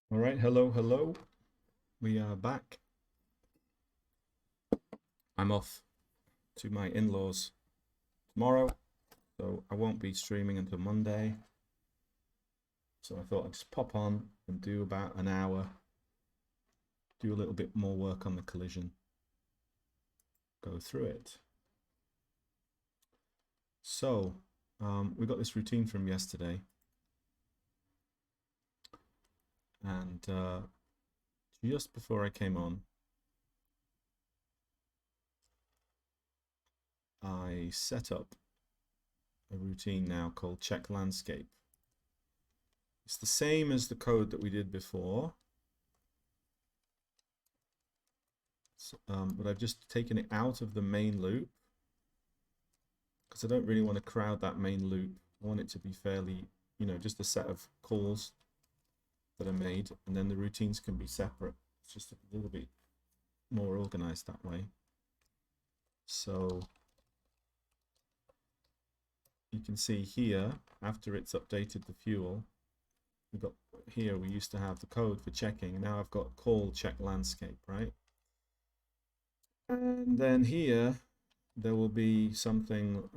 All right, hello, hello. We are back. I'm off to my in-laws tomorrow, so I won't be streaming until Monday. So I thought I'd just pop on and do about an hour, do a little bit more work on the collision, go through it. So we got this routine from yesterday, and just before I came on, I set up a routine now called check landscape. It's the same as the code that we did before, but I've just taken it out of the main loop because I don't really want to crowd that main loop. I want it to be fairly, just a set of calls that are made, and then the routines can be separate. It's just a little bit more organized that way. So you can see here, after it's updated the fuel, we've got here, we used to have the code for checking, and now I've got call check landscape, right? And then here, there will be something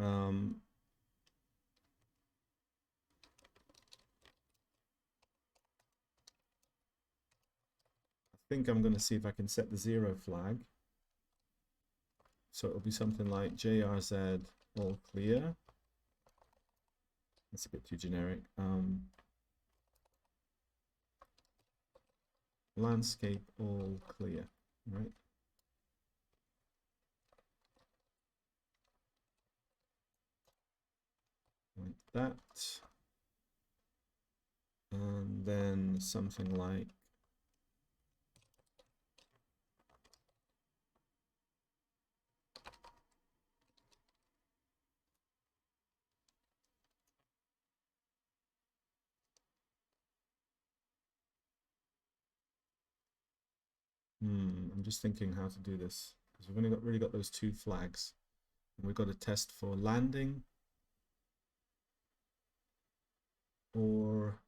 I think I'm going to see if I can set the 0 flag. So it'll be something like JRZ all clear. That's a bit too generic. Landscape all clear, right? Like that. And then something like I'm just thinking how to do this because we've only really got those two flags. And we've got a test for landing or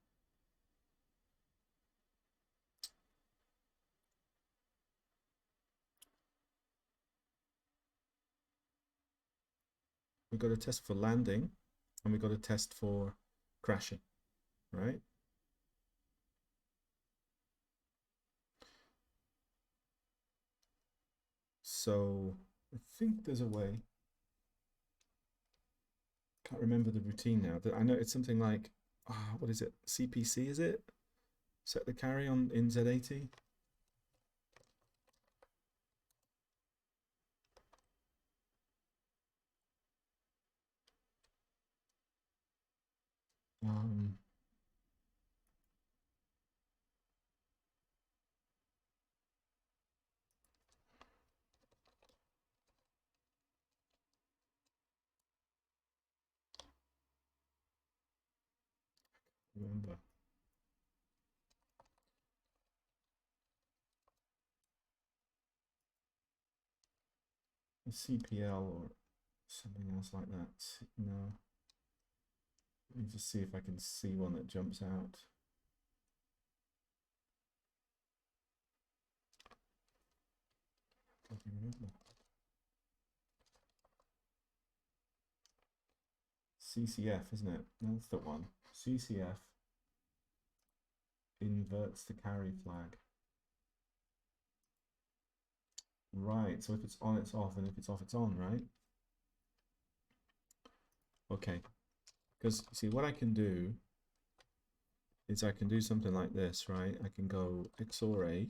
we've got a test for landing and we've got a test for crashing, right? So I think there's a way. Can't remember the routine now. I know it's something like, what is it? CPC, is it? Set the carry on in Z80. Um, remember. A CPL or something else like that. No. Let me just see if I can see one that jumps out. I can remember. CCF, isn't it? That's the one. CCF inverts the carry flag. Right, so if it's on, it's off, and if it's off, it's on, right? Okay, because see, what I can do is I can do something like this, right? I can go XOR A.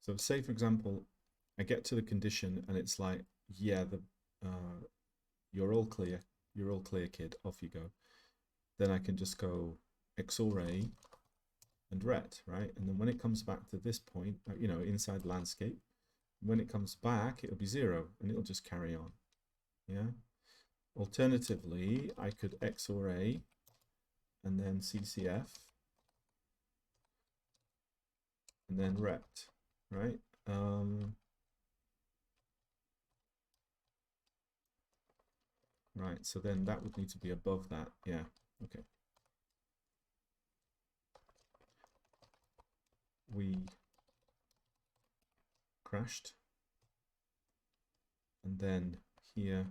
So say, for example, I get to the condition and it's like, yeah, you're all clear. You're all clear, kid. Off you go. Then I can just go XOR A and ret, right? And then when it comes back to this point, inside landscape, when it comes back, it'll be 0 and it'll just carry on. Yeah. Alternatively, I could XOR A and then CCF and then ret, right? Right, so then that would need to be above that. Yeah, okay. we crashed, and then here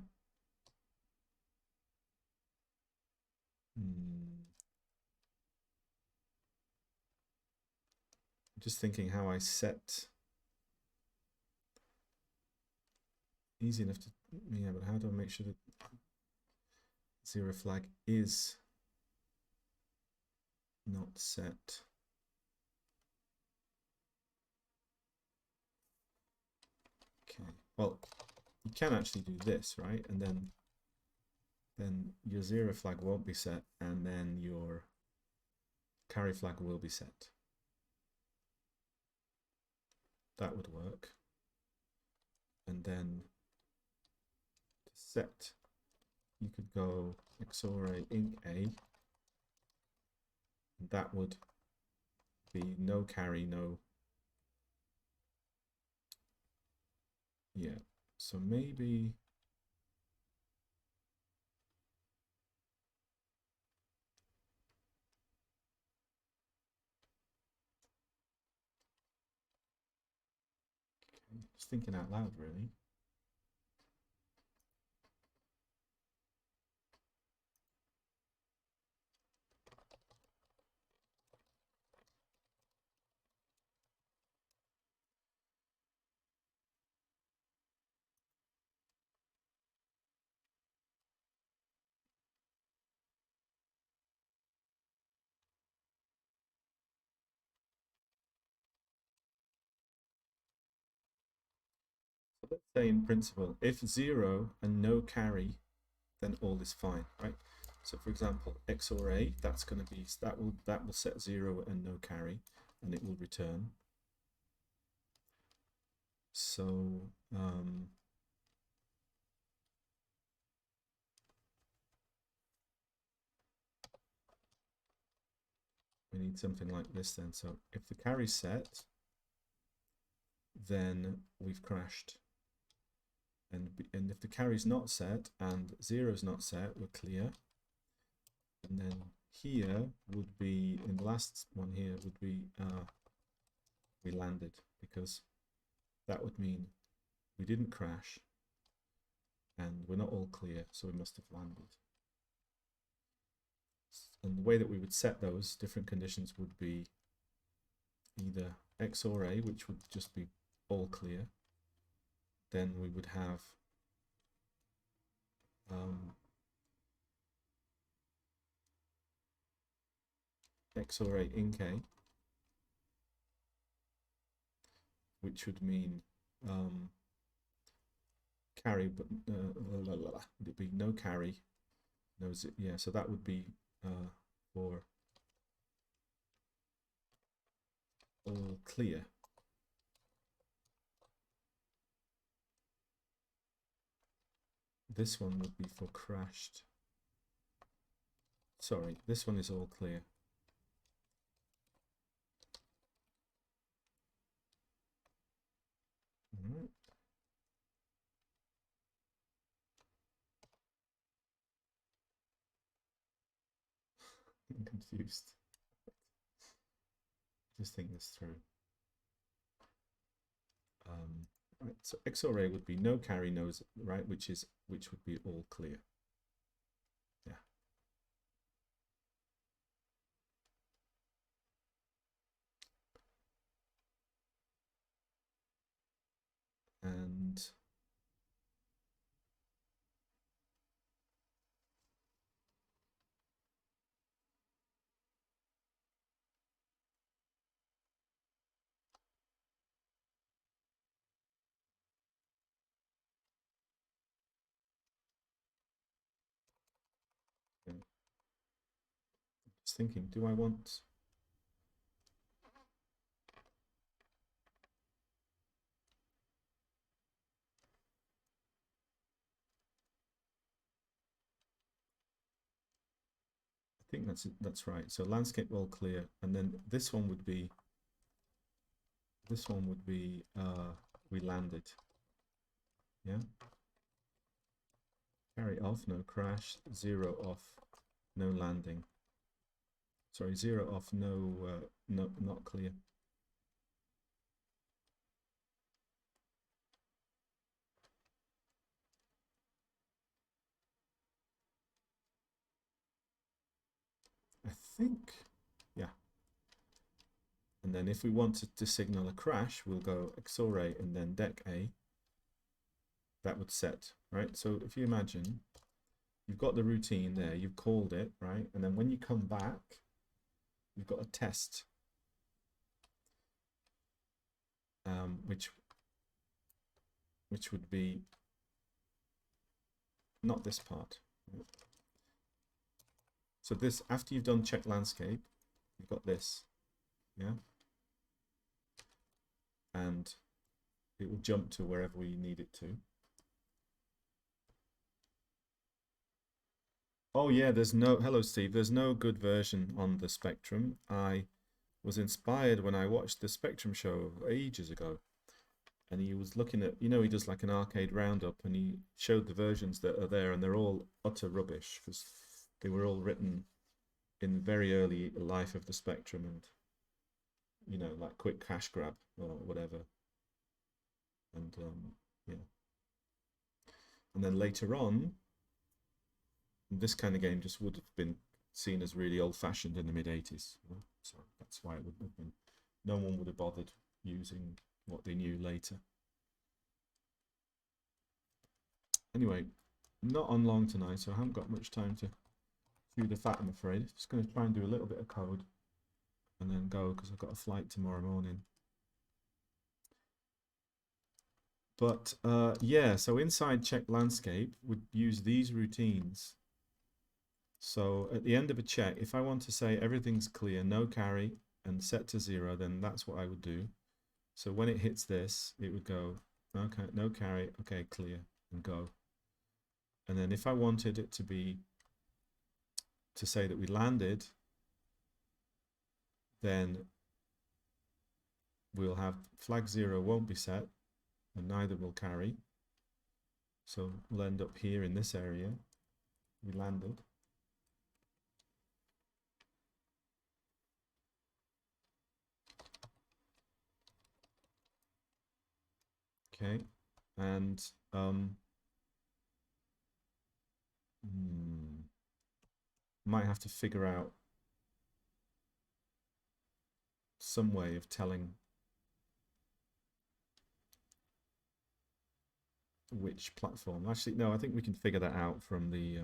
just thinking how I set. Easy enough to, yeah, but how do I make sure that zero flag is not set? Okay, well, you can actually do this, right? And then your zero flag won't be set, and then your carry flag will be set. That would work. And then to set, you could go XOR inc A. And that would be no carry, no. Yeah, so maybe just thinking out loud, really. So let's say in principle, if 0 and no carry, then all is fine, right? So for example, XOR A, that's going to be, that will set 0 and no carry, and it will return. So we need something like this then. So if the carry's set, then we've crashed. And if the carry's not set and 0's not set, we're clear. And then here would be, in the last one here, would be we landed, because that would mean we didn't crash and we're not all clear, so we must have landed. And the way that we would set those different conditions would be either XOR A, which would just be all clear. Then we would have XOR A inc A, which would mean carry, but would it be no carry, no zip? Yeah, so that would be for all clear. This one would be for crashed. Sorry, this one is all clear. All right. I'm confused. Just think this through. Right, so XOR A would be no carry, no, right, which would be all clear. Yeah. And just thinking, do I want I think that's right. So landscape all clear, and then this one would be we landed. Yeah. Carry off, no crash, 0 off, no landing. Sorry, 0 off, no not clear. think, yeah. And then if we wanted to signal a crash, we'll go XOR A and then DEC A. That would set, right? So if you imagine, you've got the routine there, you've called it, right? And then when you come back, you've got a test, which would be not this part. So this, after you've done check landscape, you've got this, yeah? And it will jump to wherever we need it to. Oh yeah, hello Steve, there's no good version on the Spectrum. I was inspired when I watched the Spectrum show ages ago. And he was looking at, he does like an arcade roundup, and he showed the versions that are there, and they're all utter rubbish because they were all written in the very early life of the Spectrum, and like quick cash grab or whatever. And yeah. And then later on, this kind of game just would have been seen as really old-fashioned in the mid-80s. So that's why it wouldn't have been. No one would have bothered using what they knew later. Anyway, not on long tonight, so I haven't got much time to chew the fat, I'm afraid. Just going to try and do a little bit of code and then go, because I've got a flight tomorrow morning. But yeah, so inside check landscape would use these routines. So at the end of a check, if I want to say everything's clear, no carry, and set to 0, then that's what I would do. So when it hits this, it would go, okay, no carry, okay, clear, and go. And then if I wanted it to say that we landed, then we'll have flag 0 won't be set, and neither will carry. So we'll end up here in this area. We landed. Okay, and might have to figure out some way of telling which platform. Actually, no, I think we can figure that out from the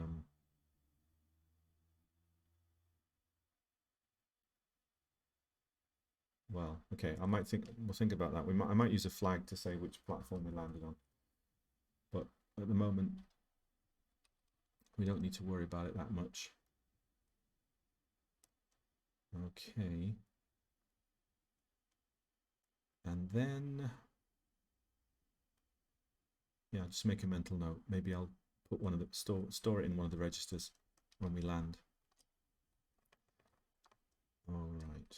well, okay, we'll think about that. I might use a flag to say which platform we landed on. But at the moment, we don't need to worry about it that much. Okay. And then, yeah, just make a mental note. Maybe I'll put one of the store it in one of the registers when we land. All right.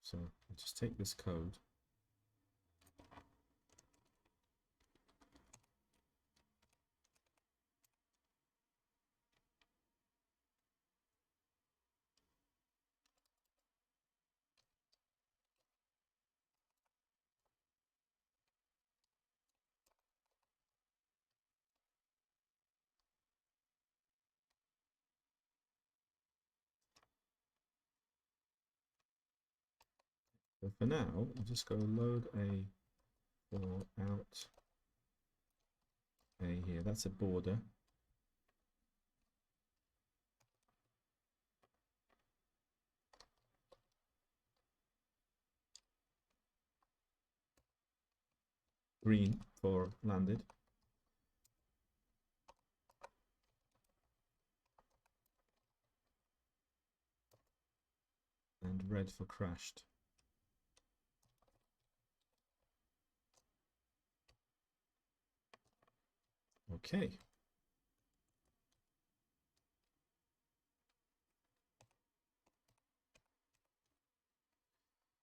So I'll just take this code. So for now, I'll just go load A for out A here. That's a border. Green for landed. And red for crashed. Okay.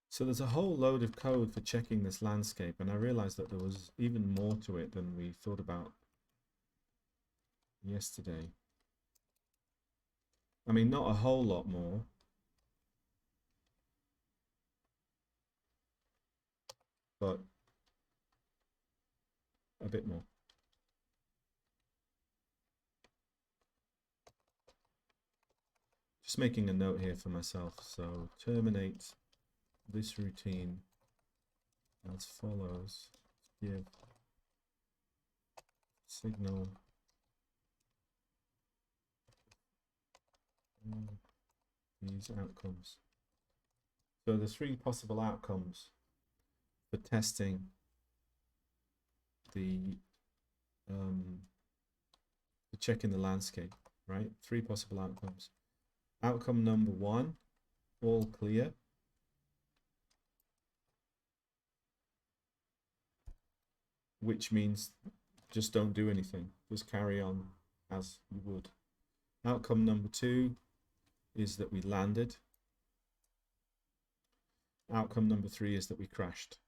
So there's a whole load of code for checking this landscape, and I realized that there was even more to it than we thought about yesterday. I mean, not a whole lot more. But a bit more. Just making a note here for myself. So terminate this routine as follows. Give signal these outcomes. So there's 3 possible outcomes for testing the checking the landscape, right? 3 possible outcomes. Outcome number 1, all clear. Which means just don't do anything. Just carry on as you would. Outcome number 2 is that we landed. Outcome number 3 is that we crashed.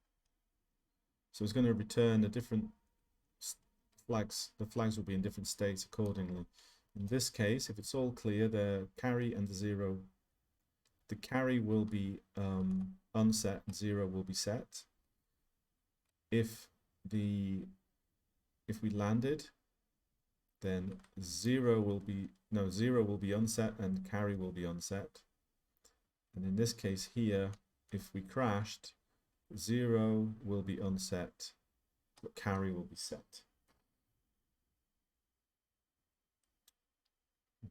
So it's going to return a different flags. The flags will be in different states accordingly. In this case, if it's all clear, the carry and the 0, the carry will be unset and 0 will be set. If we landed, then 0 will be unset and carry will be unset. And in this case here, if we crashed, 0 will be unset, but carry will be set.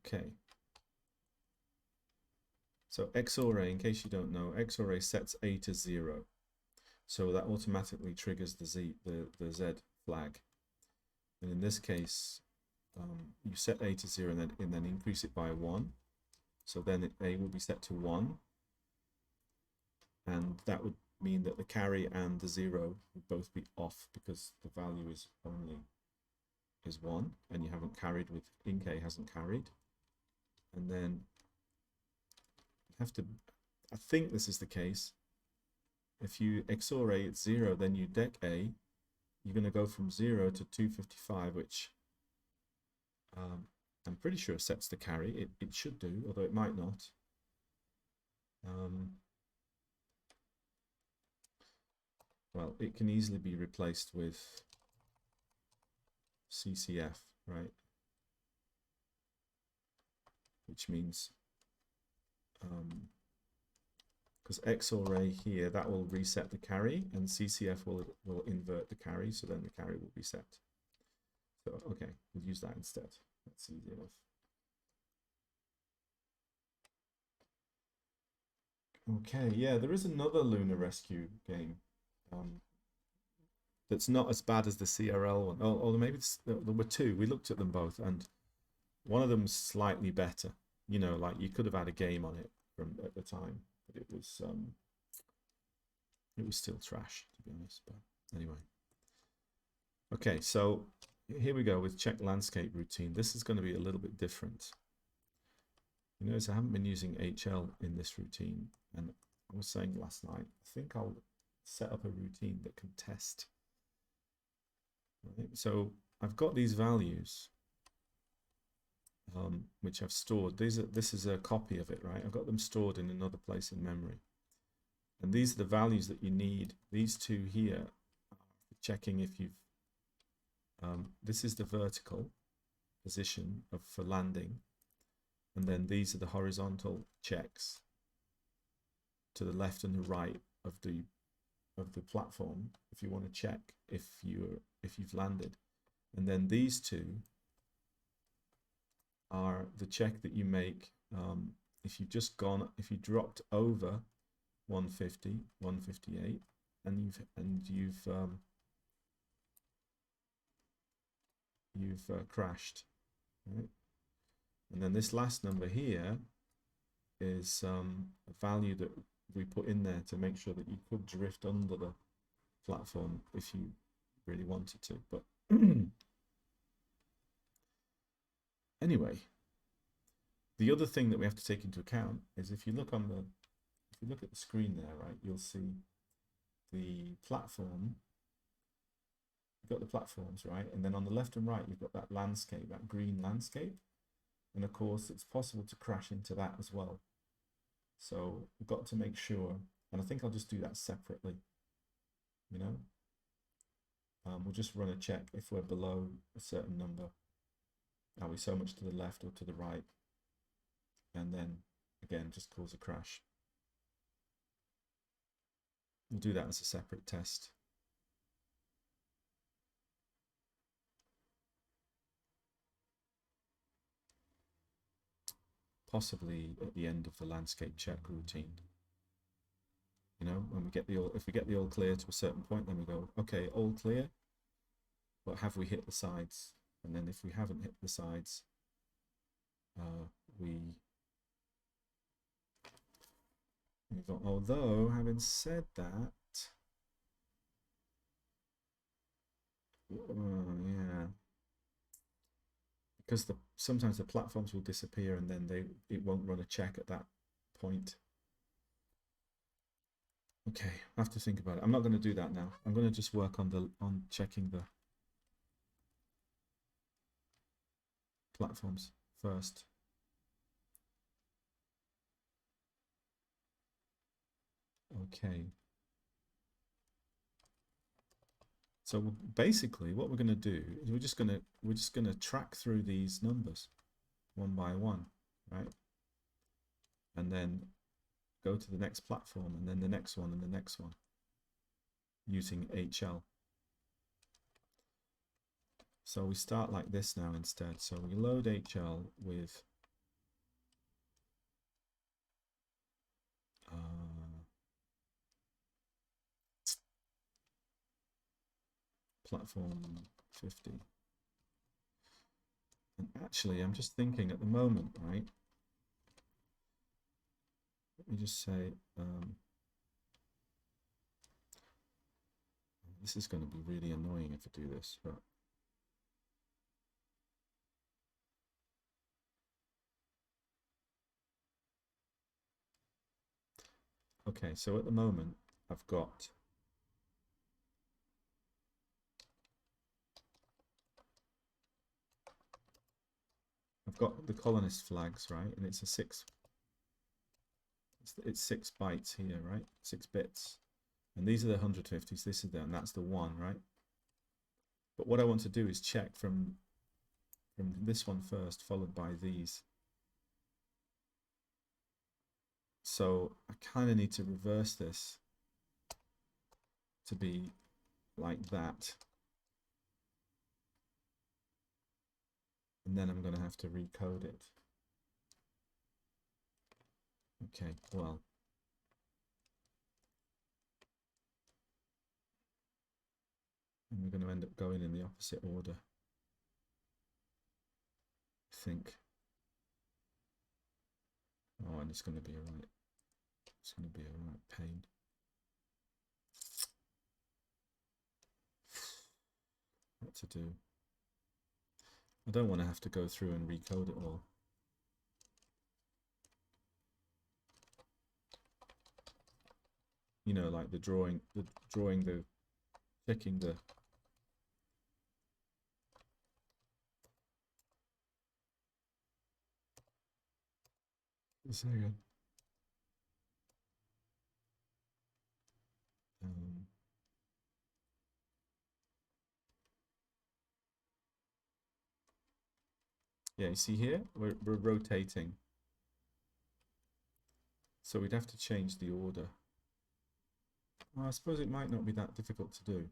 Okay. So XOR A, in case you don't know, XOR A sets A to 0. So that automatically triggers the Z flag. And in this case, you set A to 0 and then increase it by 1. So then A will be set to 1. And that would mean that the carry and the 0 would both be off because the value is 1 and you haven't carried with ink hasn't carried. And then you have to, I think this is the case, if you XOR A at 0, then you deck A, you're going to go from 0 to 255, which I'm pretty sure sets the carry. It should do, although it might not. Well, it can easily be replaced with CCF, right? Which means, because XOR A here, that will reset the carry, and CCF will invert the carry, so then the carry will be set. So, okay, we'll use that instead. That's easy enough. Okay, yeah, there is another Lunar Rescue game that's not as bad as the CRL one. Although maybe there were 2. We looked at them both, and one of them was slightly better. You know, like you could have had a game on it at the time, but it was still trash, to be honest. But anyway, okay, so here we go with check landscape routine. This is going to be a little bit different. You notice I haven't been using HL in this routine, and I was saying last night, I think I'll set up a routine that can test. Right? So I've got these values, which I've stored. This is a copy of it, right? I've got them stored in another place in memory. And these are the values that you need. These 2 here, checking if you've, this is the vertical position for landing. And then these are the horizontal checks to the left and the right of the platform if you want to check if you've landed. And then these 2 are the check that you make if you dropped over 150, 158, and you've crashed, right? And then this last number here is a value that we put in there to make sure that you could drift under the platform if you really wanted to. But anyway, the other thing that we have to take into account is if you look at the screen there, right, you'll see the platform. You've got the platforms, right, and then on the left and right you've got that landscape, that green landscape, and of course it's possible to crash into that as well. So we've got to make sure, and I think I'll just do that separately, you know, we'll just run a check if we're below a certain number. Are we so much to the left or to the right? And then again, just cause a crash. We'll do that as a separate test. Possibly at the end of the landscape check routine. You know, when we get the all, if we get the all clear to a certain point, then we go, okay, all clear, but have we hit the sides? And then if we haven't hit the sides, we move on. Although, having said that, yeah, because sometimes the platforms will disappear and then it won't run a check at that point. Okay, I have to think about it. I'm not going to do that now. I'm going to just work on checking the platforms first. Okay. So basically what we're going to do is we're just going to track through these numbers one by one, right? And then go to the next platform and then the next one and the next one using HL. So we start like this now instead. So we load HL with platform 50. And actually, I'm just thinking at the moment, right? Let me just say, this is going to be really annoying if I do this, but okay, so at the moment, I've got the colonist flags, right? And it's it's 6 bytes here, right? 6 bits. And these are the 150s, this is and that's the 1, right? But what I want to do is check from this one first, followed by these. So I kind of need to reverse this to be like that. And then I'm going to have to recode it. Okay, well. And we're going to end up going in the opposite order, I think. Oh, and it's going to be it's going to be a right pain. What to do? I don't want to have to go through and recode it all. You know, like checking the a second. Yeah, you see here, we're rotating. So we'd have to change the order. Well, I suppose it might not be that difficult to do.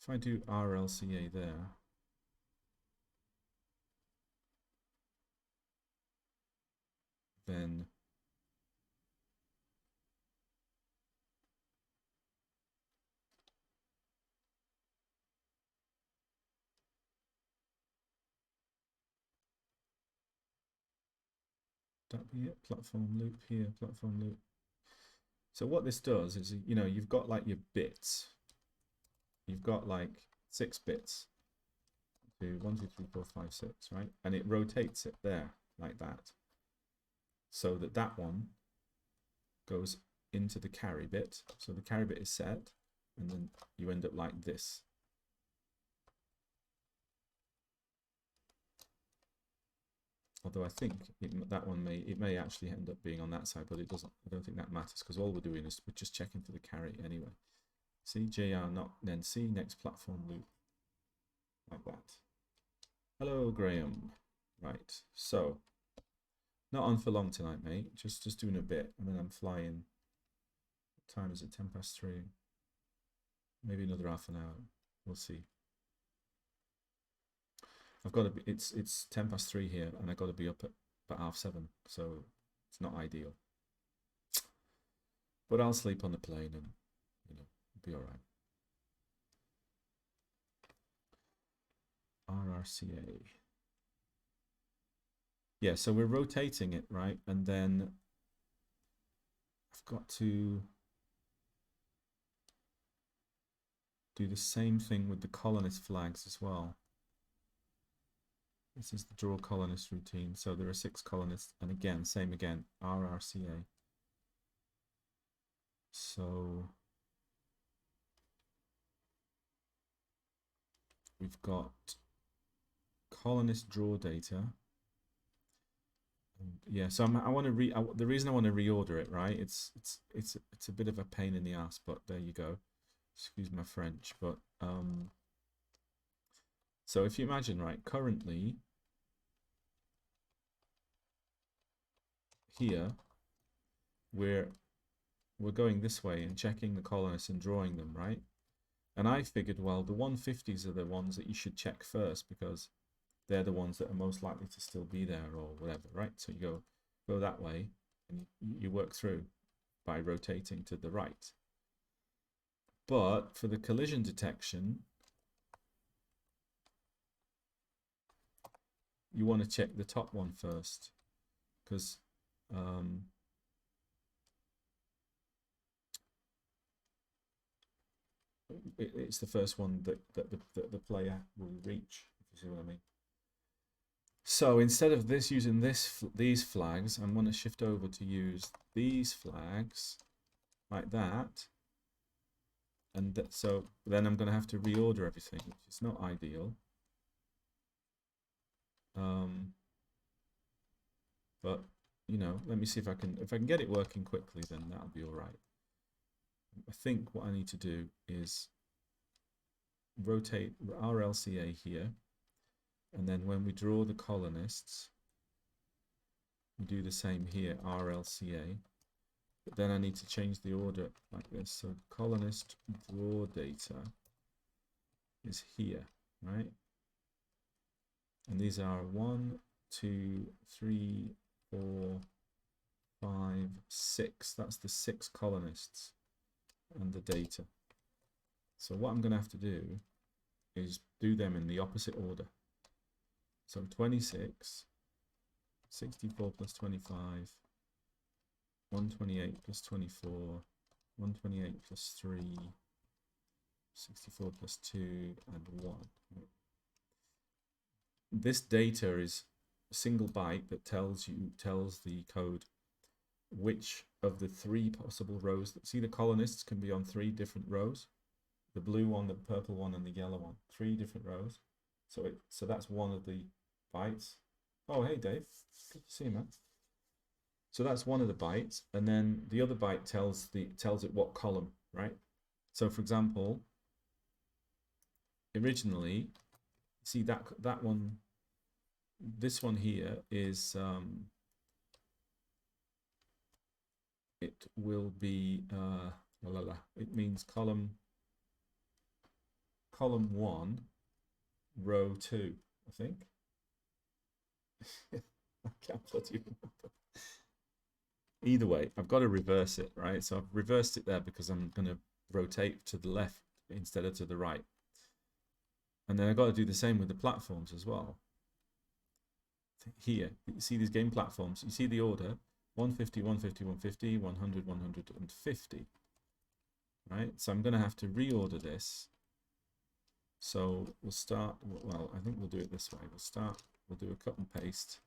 If I do RLCA there, then that be it? Platform loop here, platform loop. So what this does is, you know, you've got like your bits. You've got like 6 bits. 1, 2, 3, 4, 5, 6, right? And it rotates it there like that. So that one goes into the carry bit. So the carry bit is set, and then you end up like this. Although I think that one may actually end up being on that side, but it doesn't. I don't think that matters because all we're doing is we're just checking for the carry anyway. See, JR not then C next platform loop like that. Hello, Graham. Right, so not on for long tonight, mate. Just doing a bit, and then I'm flying. What time is it? 3:10. Maybe another half an hour. We'll see. I've got to be. It's 3:10 here, and I've got to be up at about 7:30. So it's not ideal. But I'll sleep on the plane, and it'll be all right. RRCA. Yeah, so we're rotating it, right? And then I've got to do the same thing with the colonist flags as well. This is the draw colonist routine. So there are 6 colonists, and again, same again, RRCA. So we've got colonist draw data. And yeah, so I want to the reason I want to reorder it, right? It's a bit of a pain in the ass, but there you go. Excuse my French, but so if you imagine, right, currently here we're going this way and checking the colonists and drawing them, right? And I figured, well, the 150s are the ones that you should check first because they're the ones that are most likely to still be there or whatever, right? So you go that way and you work through by rotating to the right. But for the collision detection, you want to check the top one first because it's the first one that the player will reach, if you see what I mean. So instead of using these flags, I'm going to shift over to use these flags like that. And so then I'm going to have to reorder everything, which is not ideal. But you know, let me see if I can get it working quickly, then that'll be all right. I think what I need to do is rotate RLCA here, and then when we draw the colonists, we do the same here, RLCA. But then I need to change the order like this. So colonist draw data is here, right? And these are 1, 2, 3, 4, 5, 6. That's the 6 colonists and the data. So what I'm going to have to do is do them in the opposite order. So 26, 64 plus 25, 128 plus 24, 128 plus 3, 64 plus 2, and 1. This data is a single byte that tells the code which of the 3 possible rows. See, the colonists can be on 3 different rows. The blue one, the purple one, and the yellow one. 3 different rows. So that's one of the bytes. Oh, hey, Dave. Good to see you, man. So that's one of the bytes, and then the other byte tells it what column, right? So for example, originally, see that one, this one here is it will be it means column 1, row 2, I think. I can't bloody remember. Either way, I've got to reverse it, right? So I've reversed it there because I'm going to rotate to the left instead of to the right. And then I've got to do the same with the platforms as well. Here, you see these game platforms. You see the order, 150, 150, 150, 100, 150, right? So I'm going to have to reorder this. So we'll start, well, I think we'll do it this way. We'll do a cut and paste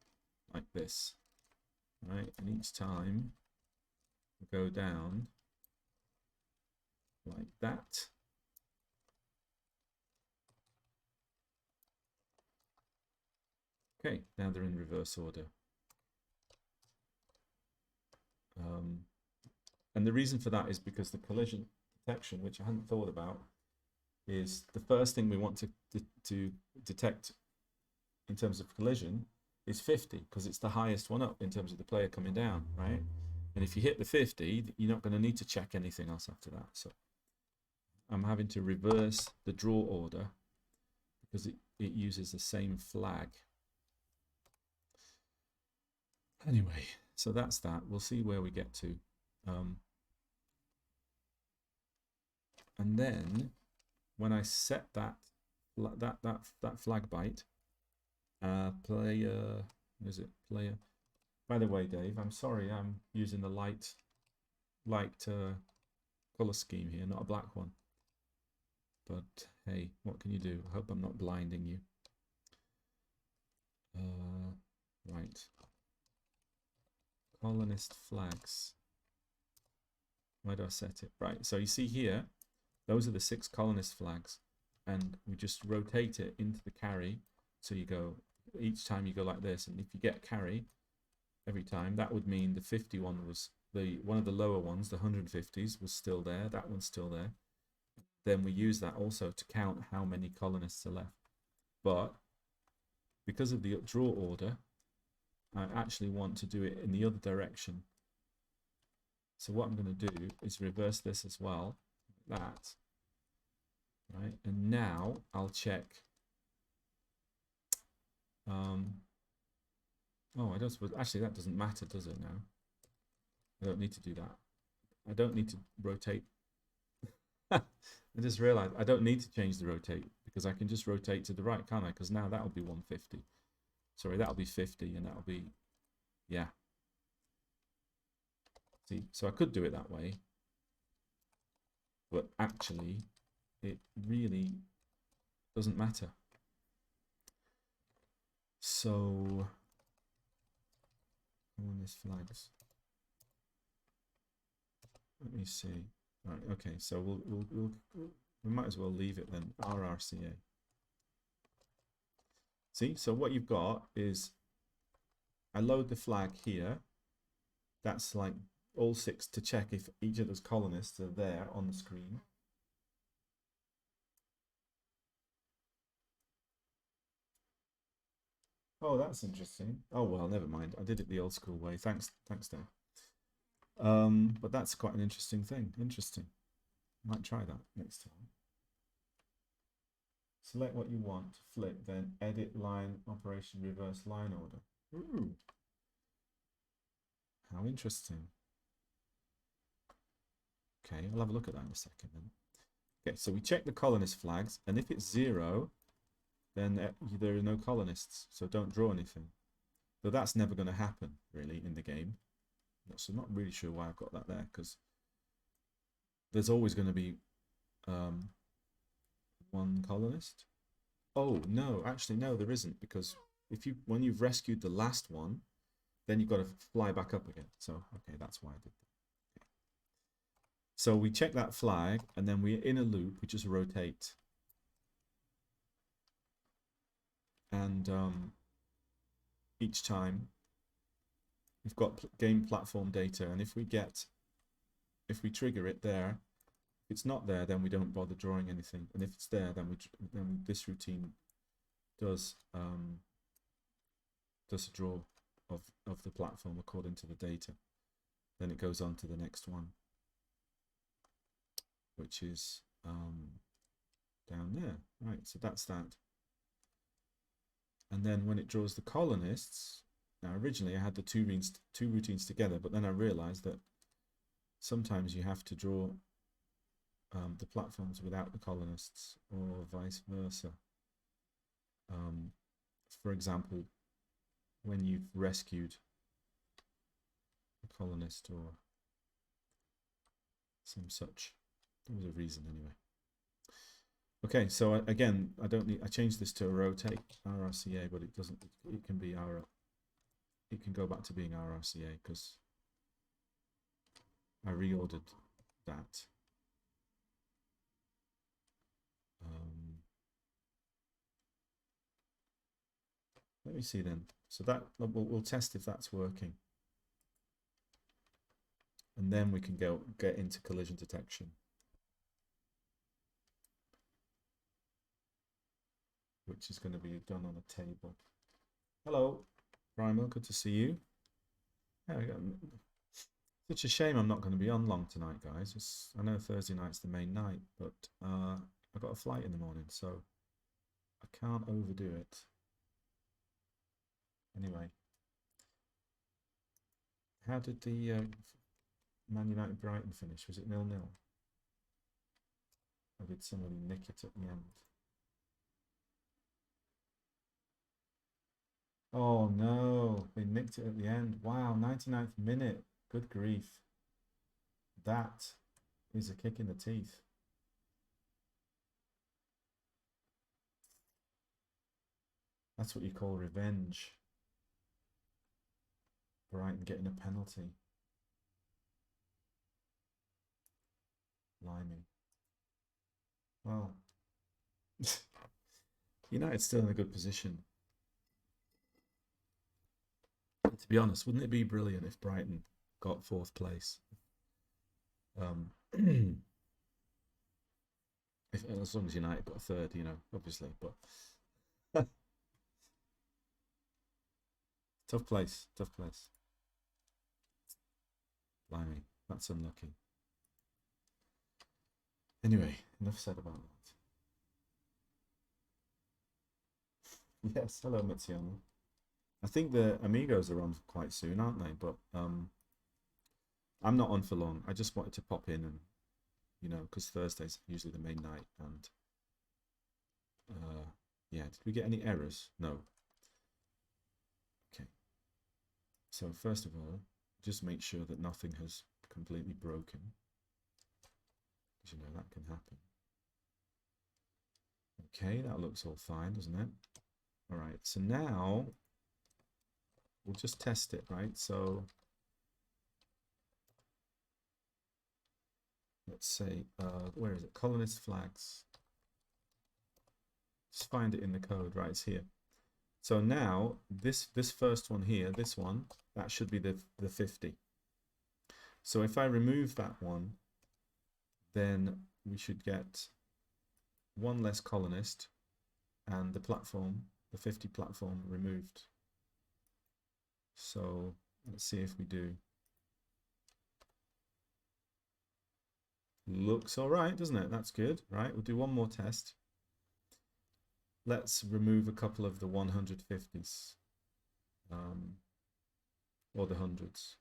like this. Right, and each time we go down like that. Okay, now they're in reverse order. And the reason for that is because the collision detection, which I hadn't thought about, is the first thing we want to detect in terms of collision is 50, because it's the highest one up in terms of the player coming down, right? And if you hit the 50, you're not going to need to check anything else after that. So I'm having to reverse the draw order because it uses the same flag. Anyway, so that's that. We'll see where we get to. And then when I set that flag byte, player, is it player? By the way, Dave, I'm sorry, I'm using the light color scheme here, not a black one. But hey, what can you do? I hope I'm not blinding you. Right. Colonist flags. Where do I set it? Right, so you see here, those are the 6 colonist flags, and we just rotate it into the carry. So you go, each time you go like this, and if you get carry every time, that would mean the 51 was one of the lower ones, the 150s was still there, that one's still there. Then we use that also to count how many colonists are left. But because of the draw order, I actually want to do it in the other direction. So what I'm going to do is reverse this as well, that, right? And now I'll check. Oh, I don't suppose, actually that doesn't matter, does it now? I don't need to do that. I don't need to rotate. I just realized I don't need to change the rotate because I can just rotate to the right, can't I? Because now that'll be 150. Sorry, that'll be 50 and that'll be, yeah. See, so I could do it that way, but actually it really doesn't matter. So on this flags. Let me see. Right, okay, so we might as well leave it then, RRCA. See, so what you've got is I load the flag here. That's like all 6 to check if each of those colonists are there on the screen. Oh, that's interesting. Oh, well, never mind. I did it the old school way. Thanks, Dave. But that's quite an interesting thing. Interesting. Might try that next time. Select what you want to flip, then edit line operation reverse line order. Ooh. How interesting. Okay, I'll have a look at that in a second then. Okay, so we check the colonist flags, and if it's 0, then there are no colonists, so don't draw anything. So that's never going to happen, really, in the game. So I'm not really sure why I've got that there, because there's always going to be 1 colonist. Oh, no, actually, no, there isn't, because when you've rescued the last one, then you've got to fly back up again. So, okay, that's why I did that. Okay. So we check that flag, and then we're in a loop, we just rotate. And each time we've got game platform data, and if we trigger it there, if it's not there, then we don't bother drawing anything, and if it's there, then this routine does a draw of the platform according to the data. Then it goes on to the next one, which is down there. Right, so that's that. And then when it draws the colonists, now originally I had the two routines together, but then I realized that sometimes you have to draw the platforms without the colonists, or vice versa. For example, when you've rescued a colonist or some such. There was a reason anyway. Okay, so again, I changed this to a rotate RRCA, but it doesn't, it can be it can go back to being RRCA because I reordered that. Let me see then. So that we'll test if that's working. And then we can get into collision detection. Which is going to be done on a table. Hello, Primal, good to see you. Yeah, such a shame I'm not going to be on long tonight, guys. I know Thursday night's the main night, but I've got a flight in the morning, so I can't overdo it. Anyway, how did the Man United Brighton finish? Was it 0-0? Or did somebody nick it at the end? Oh no, they nicked it at the end. Wow, 99th minute. Good grief. That is a kick in the teeth. That's what you call revenge. Brighton getting a penalty. Blimey. Well, United's still in a good position. To be honest, wouldn't it be brilliant if Brighton got 4th place? As long as United got 3rd, you know, obviously, but tough place. Blimey, that's unlucky. Anyway, enough said about that. Yes, hello Mitziano. I think the Amigos are on quite soon, aren't they? But I'm not on for long. I just wanted to pop in and, you know, because Thursday's usually the main night. And yeah, did we get any errors? No. Okay. So first of all, just make sure that nothing has completely broken, because you know that can happen. Okay, that looks all fine, doesn't it? All right, so now we'll just test it, right? So let's say, where is it? Colonist flags. Just find it in the code, right? It's here. So now this first one here, this one, that should be the 50. So if I remove that one, then we should get one less colonist and the platform, the 50 platform, removed. So let's see if we do. Looks all right, doesn't it? That's good, right? We'll do one more test. Let's remove a couple of the 150s, or the hundreds.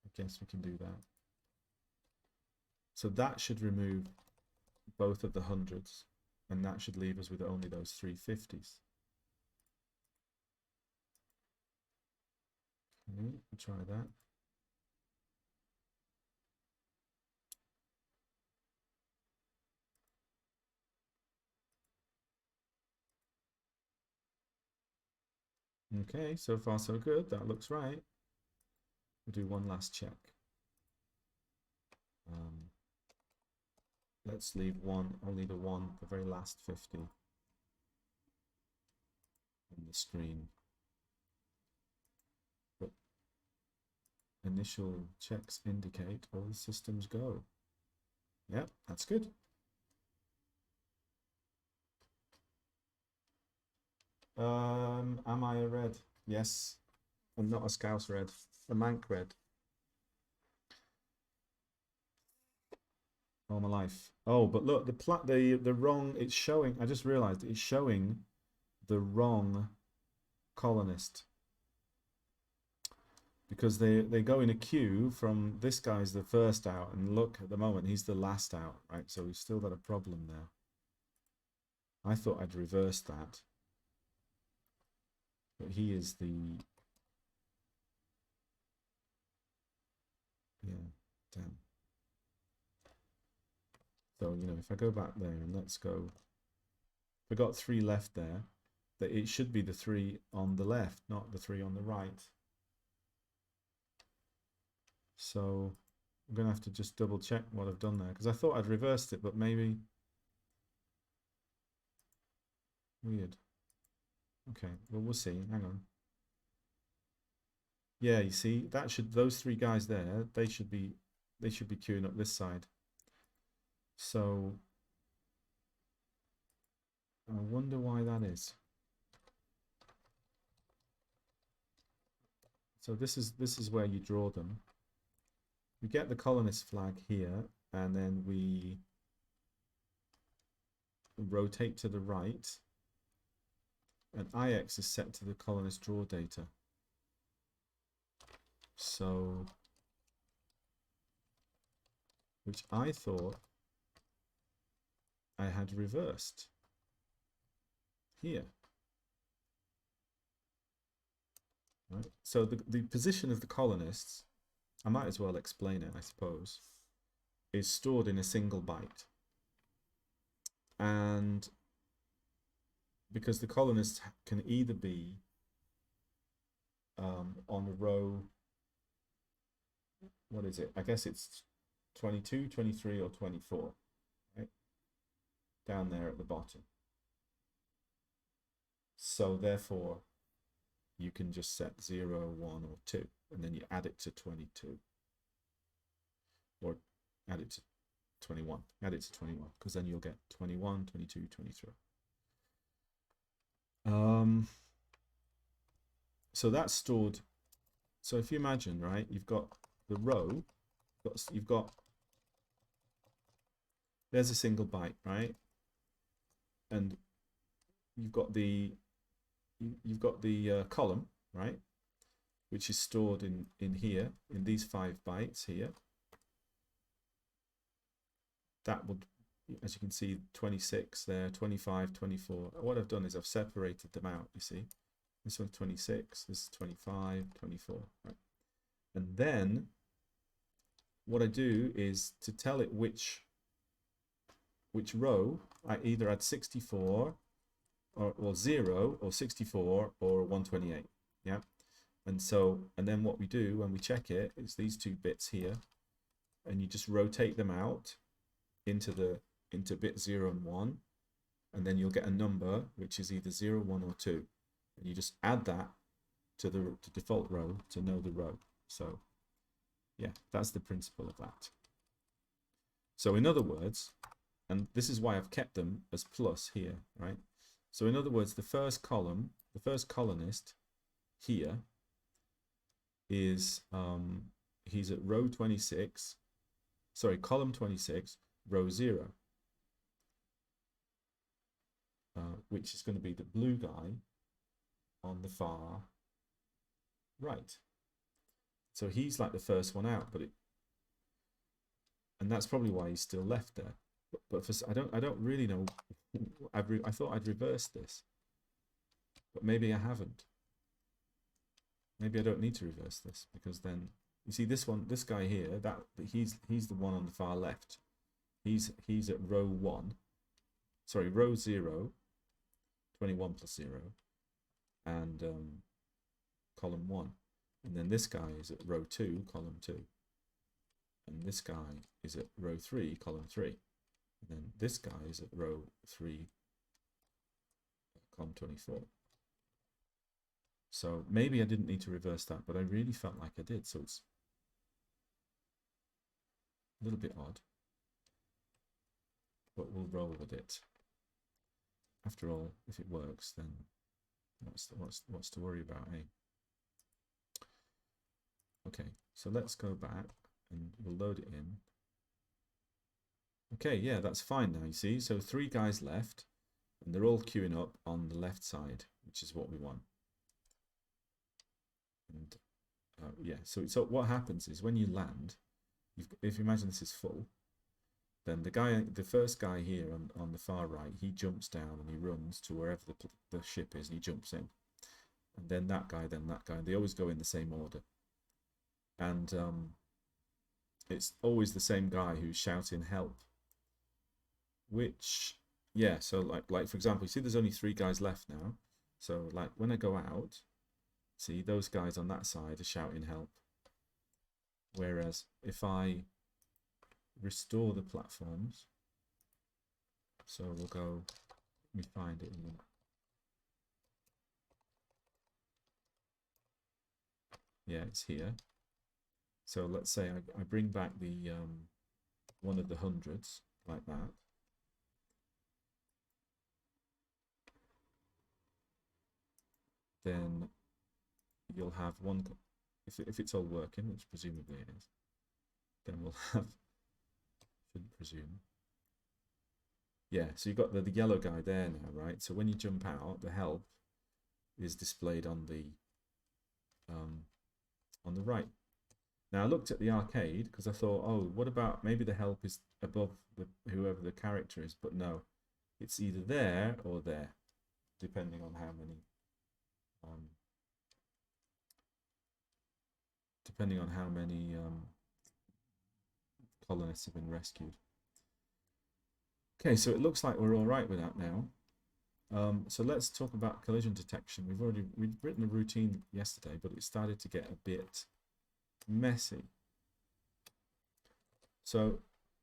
I guess we can do that. So that should remove both of the hundreds, and that should leave us with only those 350s. Okay, we'll try that. Okay, so far so good. That looks right. We'll do one last check. Let's leave only the very last 50 on the screen. But initial checks indicate all the systems go. Yep, that's good. Am I a red? Yes. I'm not a Scouse red. A Manc red. All my life. Oh, but look, the wrong. It's showing. I just realised it's showing the wrong colonist, because they go in a queue from this guy's the first out, and look, at the moment he's the last out, right? So we've still got a problem there. I thought I'd reversed that, but he is the, yeah, damn. So, you know, if I go back there and let's go, we got 3 left there, that it should be the 3 on the left, not the 3 on the right. So I'm going to have to just double check what I've done there, because I thought I'd reversed it, but maybe, weird. Okay, well, we'll see. Hang on. Yeah, you see, that should, those three guys there, they should be queuing up this side. So I wonder why that is. So this is where you draw them. We get the colonist flag here, and then we rotate to the right, and IX is set to the colonist draw data. So, which I thought I had reversed here. Right? So the position of the colonists, I might as well explain it, I suppose, is stored in a single byte. And because the colonists can either be on a row, what is it? I guess it's 22, 23, or 24, right? Down there at the bottom. So therefore, you can just set 0, 1, or 2, and then you add it to 22. Or add it to 21. Add it to 21, because then you'll get 21, 22, 23. So that's stored. So if you imagine, right, you've got the row, there's a single byte, right? And you've got the column, right, which is stored in here, in these 5 bytes here. That would, as you can see, 26 there, 25, 24. What I've done is I've separated them out, you see. This one's 26, this is 25, 24, right? And then what I do is to tell it which row, I either add 64 or 0 or 64 or 128, yeah? And then what we do when we check it is these 2 bits here, and you just rotate them out into bit 0 and 1, and then you'll get a number which is either 0, 1, or 2, and you just add that to the default row to know the row. So yeah, that's the principle of that. So in other words, and this is why I've kept them as plus here, right? So in other words, the first column, the first colonist here is he's at row 26, sorry, column 26, row 0, which is going to be the blue guy on the far right. So he's like the first one out, and that's probably why he's still left there. But for, I don't really know. I thought I'd reverse this, but maybe I haven't. Maybe I don't need to reverse this, because then you see this guy here, that he's the one on the far left. He's at row 1, sorry, row 0, 21 plus 0, and column 1. And then this guy is at row 2, column 2. And this guy is at row 3, column 3. And then this guy is at row 3, column 24. So maybe I didn't need to reverse that, but I really felt like I did. So it's a little bit odd, but we'll roll with it. After all, if it works, then what's to worry about, eh? Okay, so let's go back and we'll load it in. Okay, yeah, that's fine now, you see. So 3 guys left, and they're all queuing up on the left side, which is what we want. And yeah, so what happens is when you land, if you imagine this is full, then the first guy here on the far right, he jumps down and he runs to wherever the ship is, and he jumps in. And then that guy, they always go in the same order. And it's always the same guy who's shouting help. Which, yeah, so like for example, you see there's only 3 guys left now. So like when I go out, see those guys on that side are shouting help. Whereas if I restore the platforms, so we'll go, let me find it in Yeah, it's here. So let's say I bring back the one of the hundreds like that. Then you'll have one, if it's all working, which presumably it is, then we'll have, shouldn't presume. Yeah, so you've got the yellow guy there now, right? So when you jump out, the help is displayed on the right. Now I looked at the arcade because I thought, oh, what about maybe the help is above whoever the character is, but no, it's either there or there, depending on how many colonists have been rescued. Okay, so it looks like we're all right with that now. So let's talk about collision detection. We've written a routine yesterday, but it started to get a bit messy. So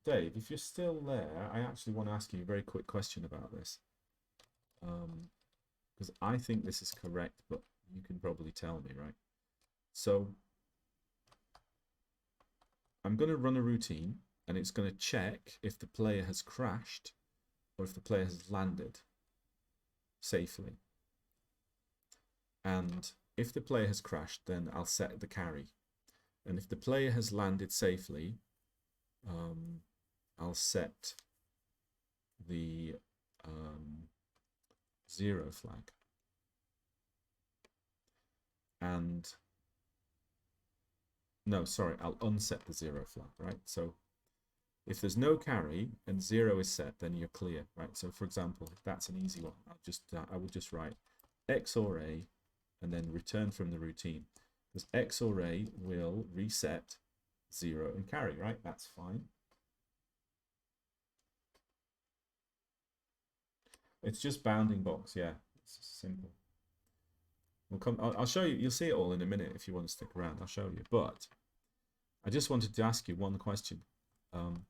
Dave, if you're still there, I actually want to ask you a very quick question about this. Because I think this is correct, but you can probably tell me, right? So I'm going to run a routine, and it's going to check if the player has crashed or if the player has landed safely. And if the player has crashed, then I'll set the carry. And if the player has landed safely, I'll set the 0 flag. And no, sorry, I'll unset the 0 flag, right? So if there's no carry and 0 is set, then you're clear, right? So for example, if that's an easy one, I would just write XOR A and then return from the routine. Because XOR A will reset 0 and carry, right? That's fine. It's just bounding box, yeah. It's simple. We'll come. I'll show you. You'll see it all in a minute if you want to stick around. I'll show you. But I just wanted to ask you one question. You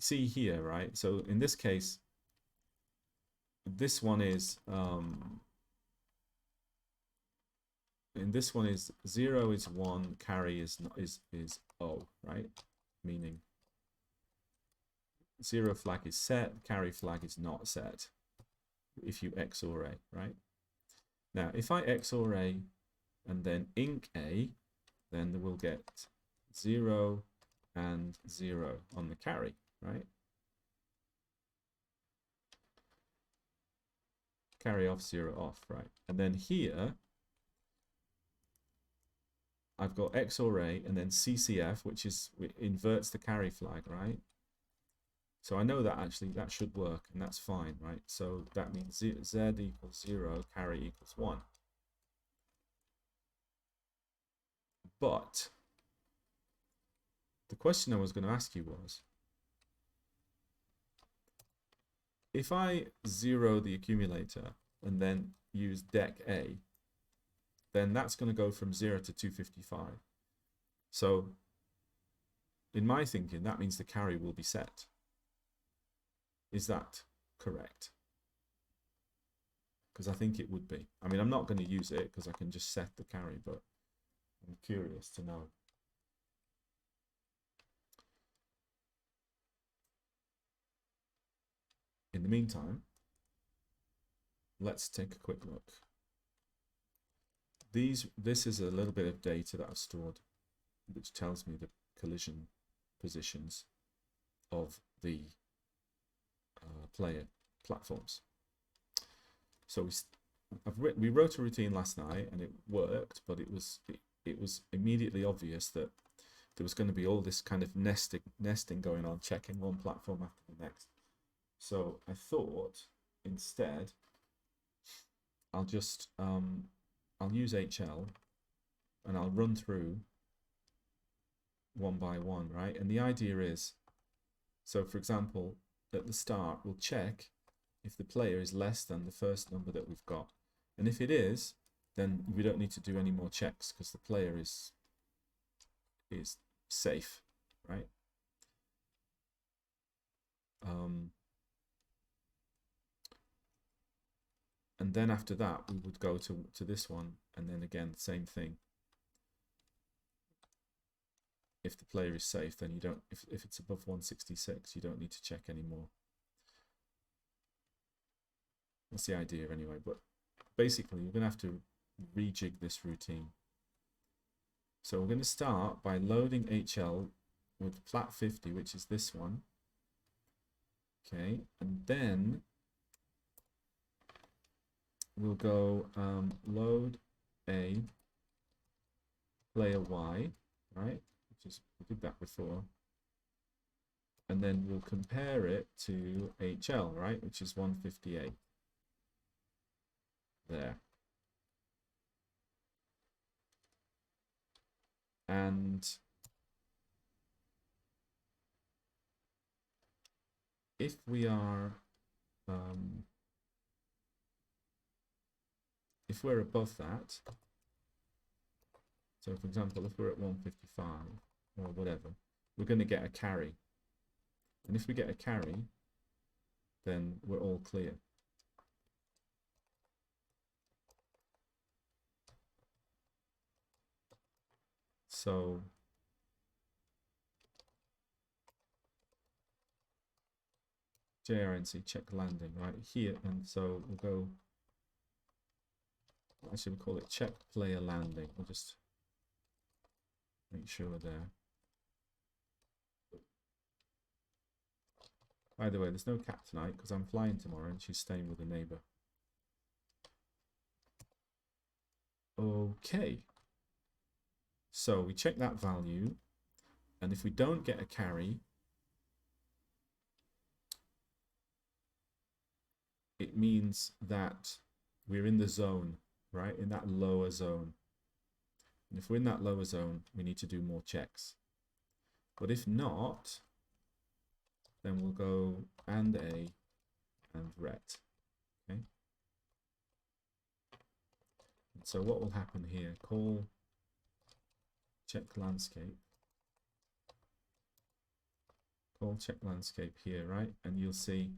see here, right? So in this case, this one is in this one is 0 is 1, carry is not, is 0, right? Meaning 0 flag is set, carry flag is not set if you XOR A, right? Now, if I XOR A and then inc A, then we'll get 0 and 0 on the carry, right? Carry off, 0 off, right? And then here, I've got XOR A and then CCF, which inverts the carry flag, right? So I know that actually that should work, and that's fine, right? So that means Z equals 0, carry equals 1. But the question I was going to ask you was, if I 0 the accumulator and then use deck A, then that's going to go from 0 to 255. So in my thinking, that means the carry will be set. Is that correct? Because I think it would be. I mean, I'm not going to use it because I can just set the carry, but I'm curious to know. In the meantime, let's take a quick look. This is a little bit of data that I've stored, which tells me the collision positions of the player platforms. So we wrote a routine last night and it worked, but it was immediately obvious that there was going to be all this kind of nesting going on, checking one platform after the next. So I thought instead I'll just I'll use HL and I'll run through one by one, right? And the idea is, so for example, at the start, we'll check if the player is less than the first number that we've got. And if it is, then we don't need to do any more checks because the player is safe, right? And then after that, we would go to this one, and then again, same thing. if the player is safe, then you don't, if it's above 166, you don't need to check anymore. That's the idea anyway, but basically you're going to have to rejig this routine. So we're going to start by loading HL with plat 50, which is this one. Okay, and then we'll go load A player Y, right? Which is, we did that before. And then we'll compare it to HL, right? Which is 158. There. And if we are, if we're above that, so for example, if we're at 155 or whatever, we're going to get a carry. And if we get a carry, then we're all clear. So JRNC check landing right here, and so we'll go, actually we'll call it check player landing. We'll just make sure we're there. By the way, there's no cat tonight because I'm flying tomorrow and she's staying with a neighbor. Okay. So we check that value, and if we don't get a carry, it means that we're in the zone, right? In that lower zone. And if we're in that lower zone, we need to do more checks. But if not, then we'll go and A and ret. Okay. And so what will happen here? Call check landscape. Call check landscape here, right? And you'll see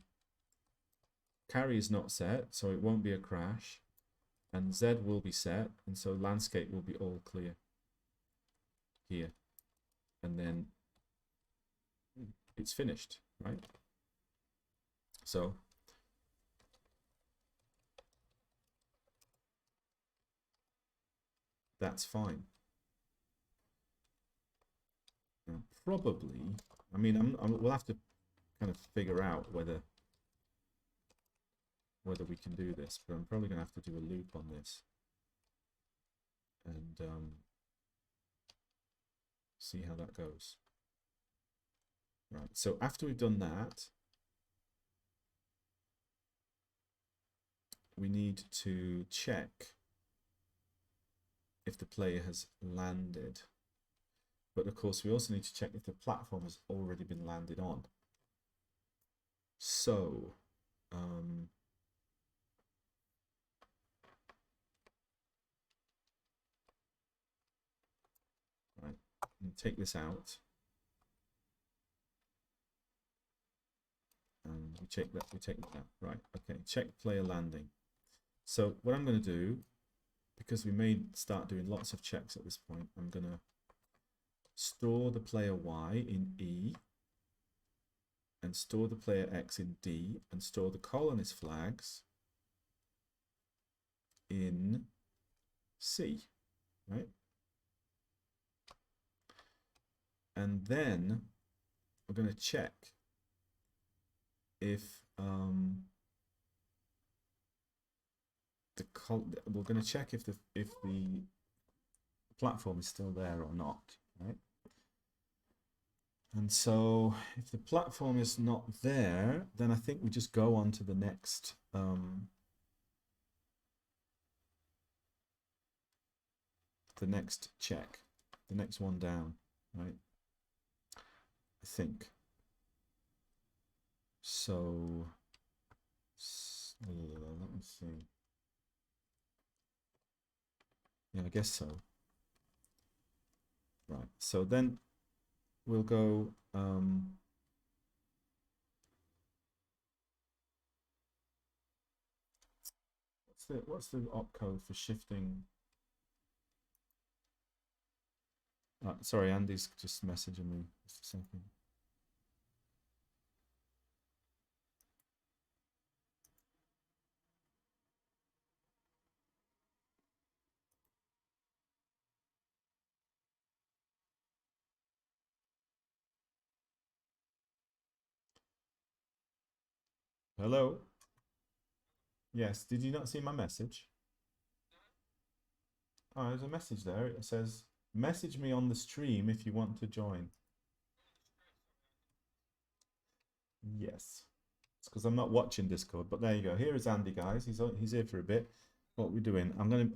carry is not set, so it won't be a crash. And Z will be set, and so landscape will be all clear here. And then it's finished, right? So that's fine. Now, probably, I mean, we'll have to kind of figure out whether we can do this, but I'm probably going to have to do a loop on this and see how that goes. Right, so after we've done that, we need to check if the player has landed. But of course, we also need to check if the platform has already been landed on. So, right, take this out. And we take that out. Right, okay, check player landing. So what I'm going to do, because we may start doing lots of checks at this point, I'm going to store the player Y in E, and store the player X in D, and store the colonist flags in C, right? And then we're going to check if we're going to check if the platform is still there or not, right? And so if the platform is not there, then I think we just go on to the next check, the next one down, right? I think. So let me see. Yeah, I guess so. Right, so then we'll go what's the opcode for shifting Sorry, Andy's just messaging me. Just a second. Hello? Yes, did you not see my message? Oh, there's a message there. It says, message me on the stream if you want to join. Yes. It's because I'm not watching Discord, but there you go. Here is Andy, guys. He's here for a bit. What we're doing? I'm gonna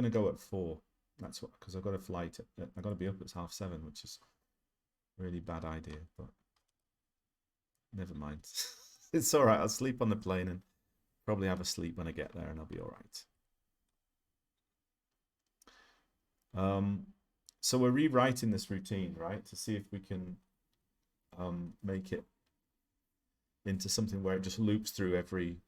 go at 4. That's what, because I've got a flight. I've got to be up at 7:30, which is a really bad idea. But never mind. It's all right. I'll sleep on the plane and probably have a sleep when I get there, and I'll be all right. So we're rewriting this routine, right, to see if we can make it into something where it just loops through every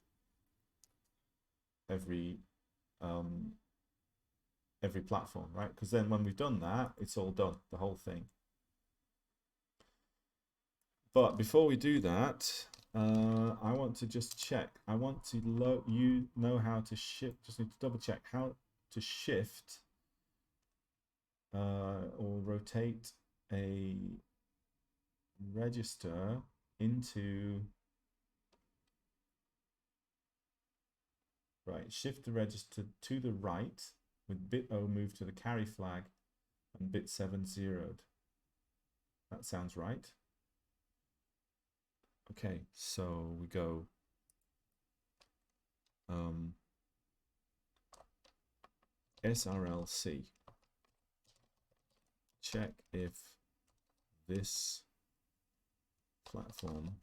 platform, right? Because then when we've done that, it's all done, the whole thing. But before we do that, I want to just check. I want to you know how to shift. Just need to double check how to shift or rotate a register into. Right, shift the register to the right with bit O moved to the carry flag and bit 7 zeroed. That sounds right. Okay, so we go SRLC. Check if this platform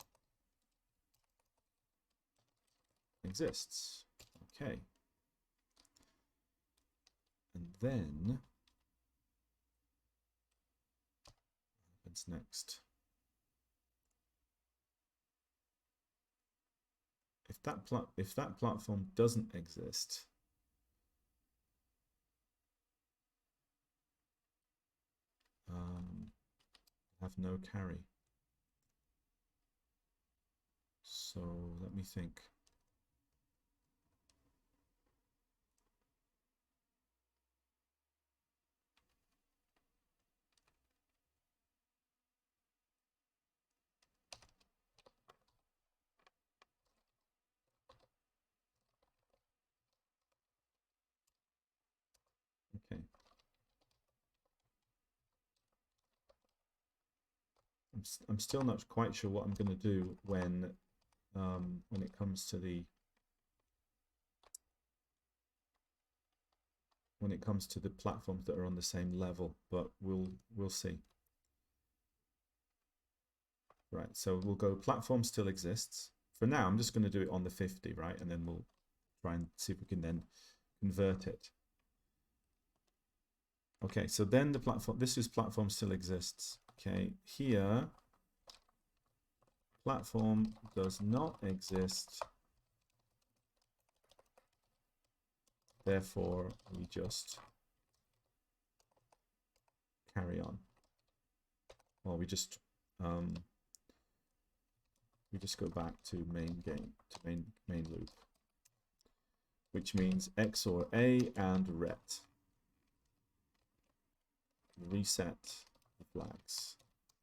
exists. Okay. And then what happens next? If that platform doesn't exist, have no carry. So let me think. Okay. I'm still not quite sure what I'm going to do when it comes to the platforms that are on the same level, but we'll see. Right, so we'll go platform still exists. For now, I'm just going to do it on the 50, right? And then we'll try and see if we can then convert it. Okay, so then the platform, this is platform still exists. Okay, here, platform does not exist. Therefore, we just carry on. Well, we just go back to main game, to main loop, which means XOR A and ret. Reset the flags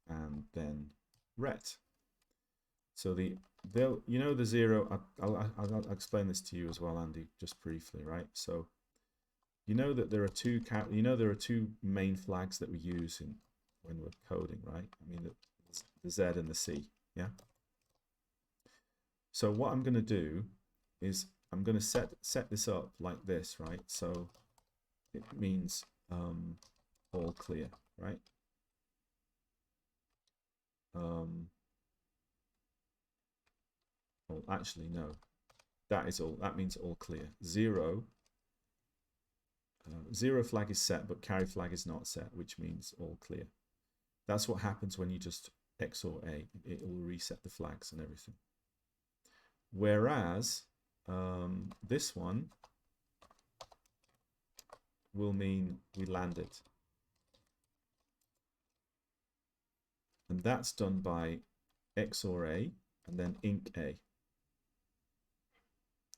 and then ret. So the 0, I'll explain this to you as well, Andy, just briefly, right? So you know that there are two main flags that we use when we're coding, right? I mean the Z and the C, yeah. So what I'm going to do is I'm going to set this up like this, right? So it means all clear, right? Well, actually, no. That means all clear. Zero flag is set, but carry flag is not set, which means all clear. That's what happens when you just XOR A. It will reset the flags and everything. Whereas this one will mean we landed. And that's done by XOR A and then INC A.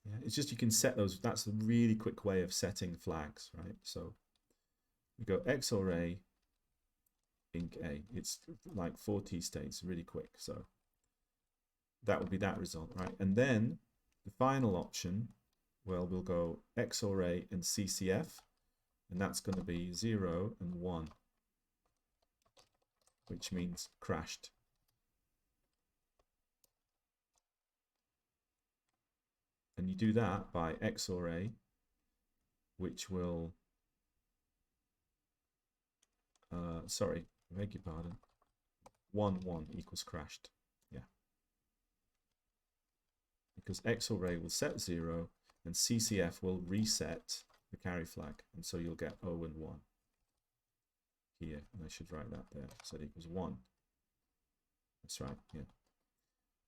Yeah, it's just you can set those. That's a really quick way of setting flags, right? So we go XOR A, INC A. It's like 4 T states, really quick. So that would be that result, right? And then the final option, well, we'll go XOR A and CCF, and that's going to be 0 and 1, which means crashed. And you do that by XOR A, which will, sorry, I beg your pardon, 1, 1 equals crashed. Yeah. Because XOR A will set 0 and CCF will reset the carry flag. And so you'll get 0 and 1 here. And I should write that there. So it equals 1. That's right, yeah.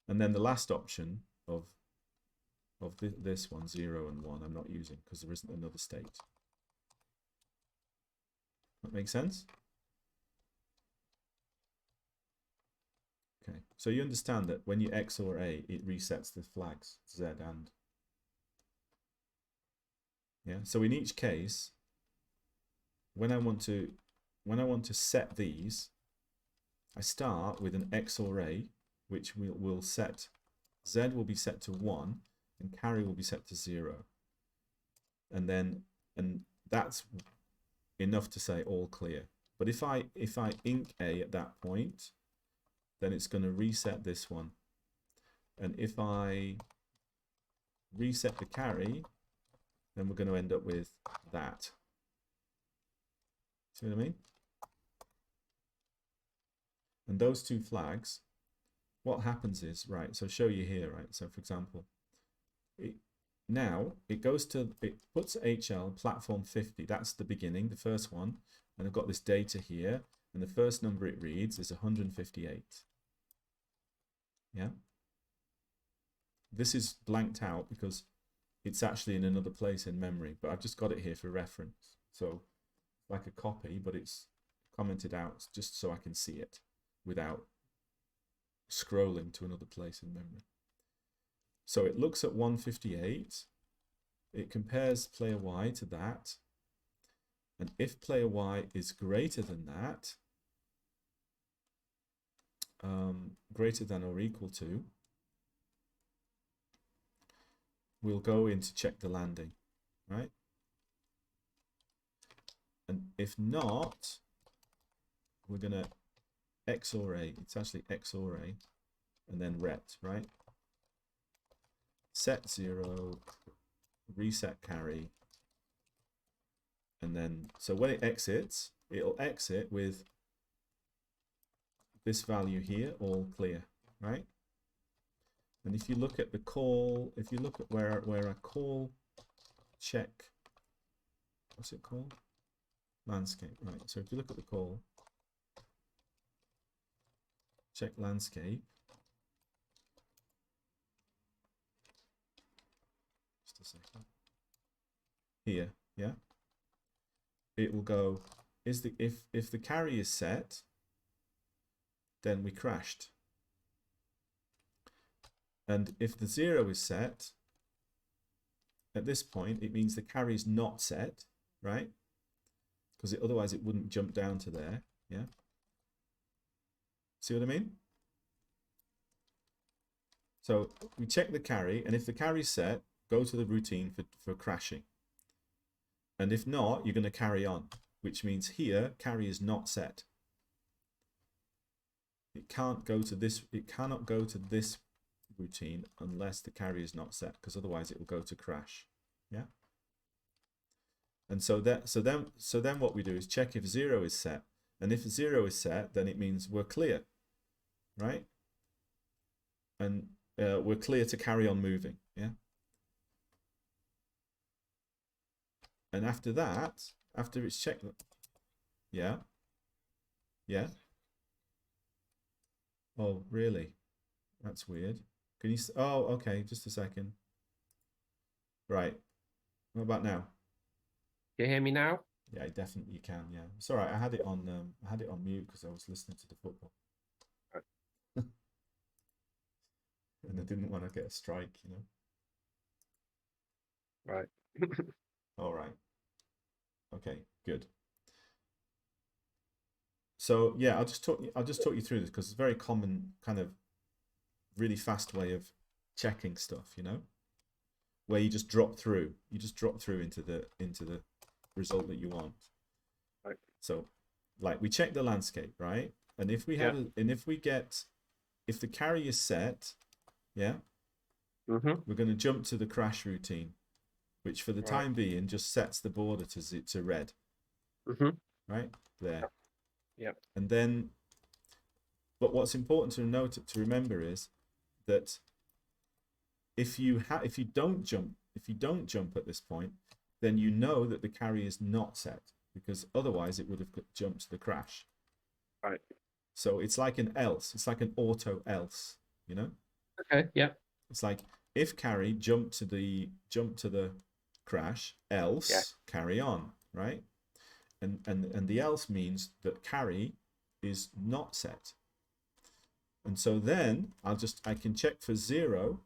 And then the last option of this one, 0 and 1, I'm not using because there isn't another state. That makes sense? Okay, so you understand that when you XOR A, it resets the flags, Z and. Yeah, so in each case, when I want to set these, I start with an XOR A, which will set, Z will be set to 1, and carry will be set to 0. And that's enough to say all clear. But if I INC A at that point, then it's going to reset this one. And if I reset the carry, then we're going to end up with that. See what I mean? And those two flags, what happens is, right, so show you here, right? So for example, it puts HL platform 50. That's the beginning, the first one. And I've got this data here. And the first number it reads is 158. Yeah. This is blanked out because it's actually in another place in memory, but I've just got it here for reference. So like a copy, but it's commented out just so I can see it without scrolling to another place in memory. So it looks at 158, it compares player Y to that, and if player Y is greater than that, greater than or equal to, we'll go in to check the landing, right? And if not, we're going to XOR A. It's actually XOR A and then ret, right? Set 0, reset carry, and then, so when it exits, it'll exit with this value here, all clear, right? And if you look at the call, if you look at where I call check, what's it called? Landscape, right? So if you look at the call, check landscape, just a second, here, yeah, it will go, if the carry is set, then we crashed. And if the 0 is set, at this point, it means the carry is not set, right? Because otherwise it wouldn't jump down to there, yeah? See what I mean? So we check the carry, and if the carry's set, go to the routine for crashing. And if not, you're going to carry on, which means here, carry is not set. It can't go to this, it cannot go to this routine unless the carry is not set, because otherwise it will go to crash. Yeah. And so then what we do is check if 0 is set, and if 0 is set, then it means we're clear, right? And we're clear to carry on moving. Yeah. And after that, after it's checked, yeah, yeah. Oh, really? That's weird. Can you? Oh, okay. Just a second. Right. What about now? Can you hear me now? Yeah, definitely you can. Yeah, it's all right. I had it on mute because I was listening to the football. and I didn't want to get a strike, you know. Right. All right. Okay, good. So yeah, I'll just talk you through this because it's a very common kind of really fast way of checking stuff, you know, where you just drop through. You just drop through into the result that you want. Right. So like we check the landscape, right? And if we have if the carry is set, yeah, we're going to jump to the crash routine, which for the Right. time being just sets the border to red. Right there. Yep. And then, but what's important to remember is that if you don't jump at this point, then you know that the carry is not set, because otherwise it would have jumped to the crash. Right. So it's like an else. It's like an auto else, you know? Okay. Yeah. It's like if carry jump to the crash, else carry on, right? And the else means that carry is not set. And so then I can check for 0.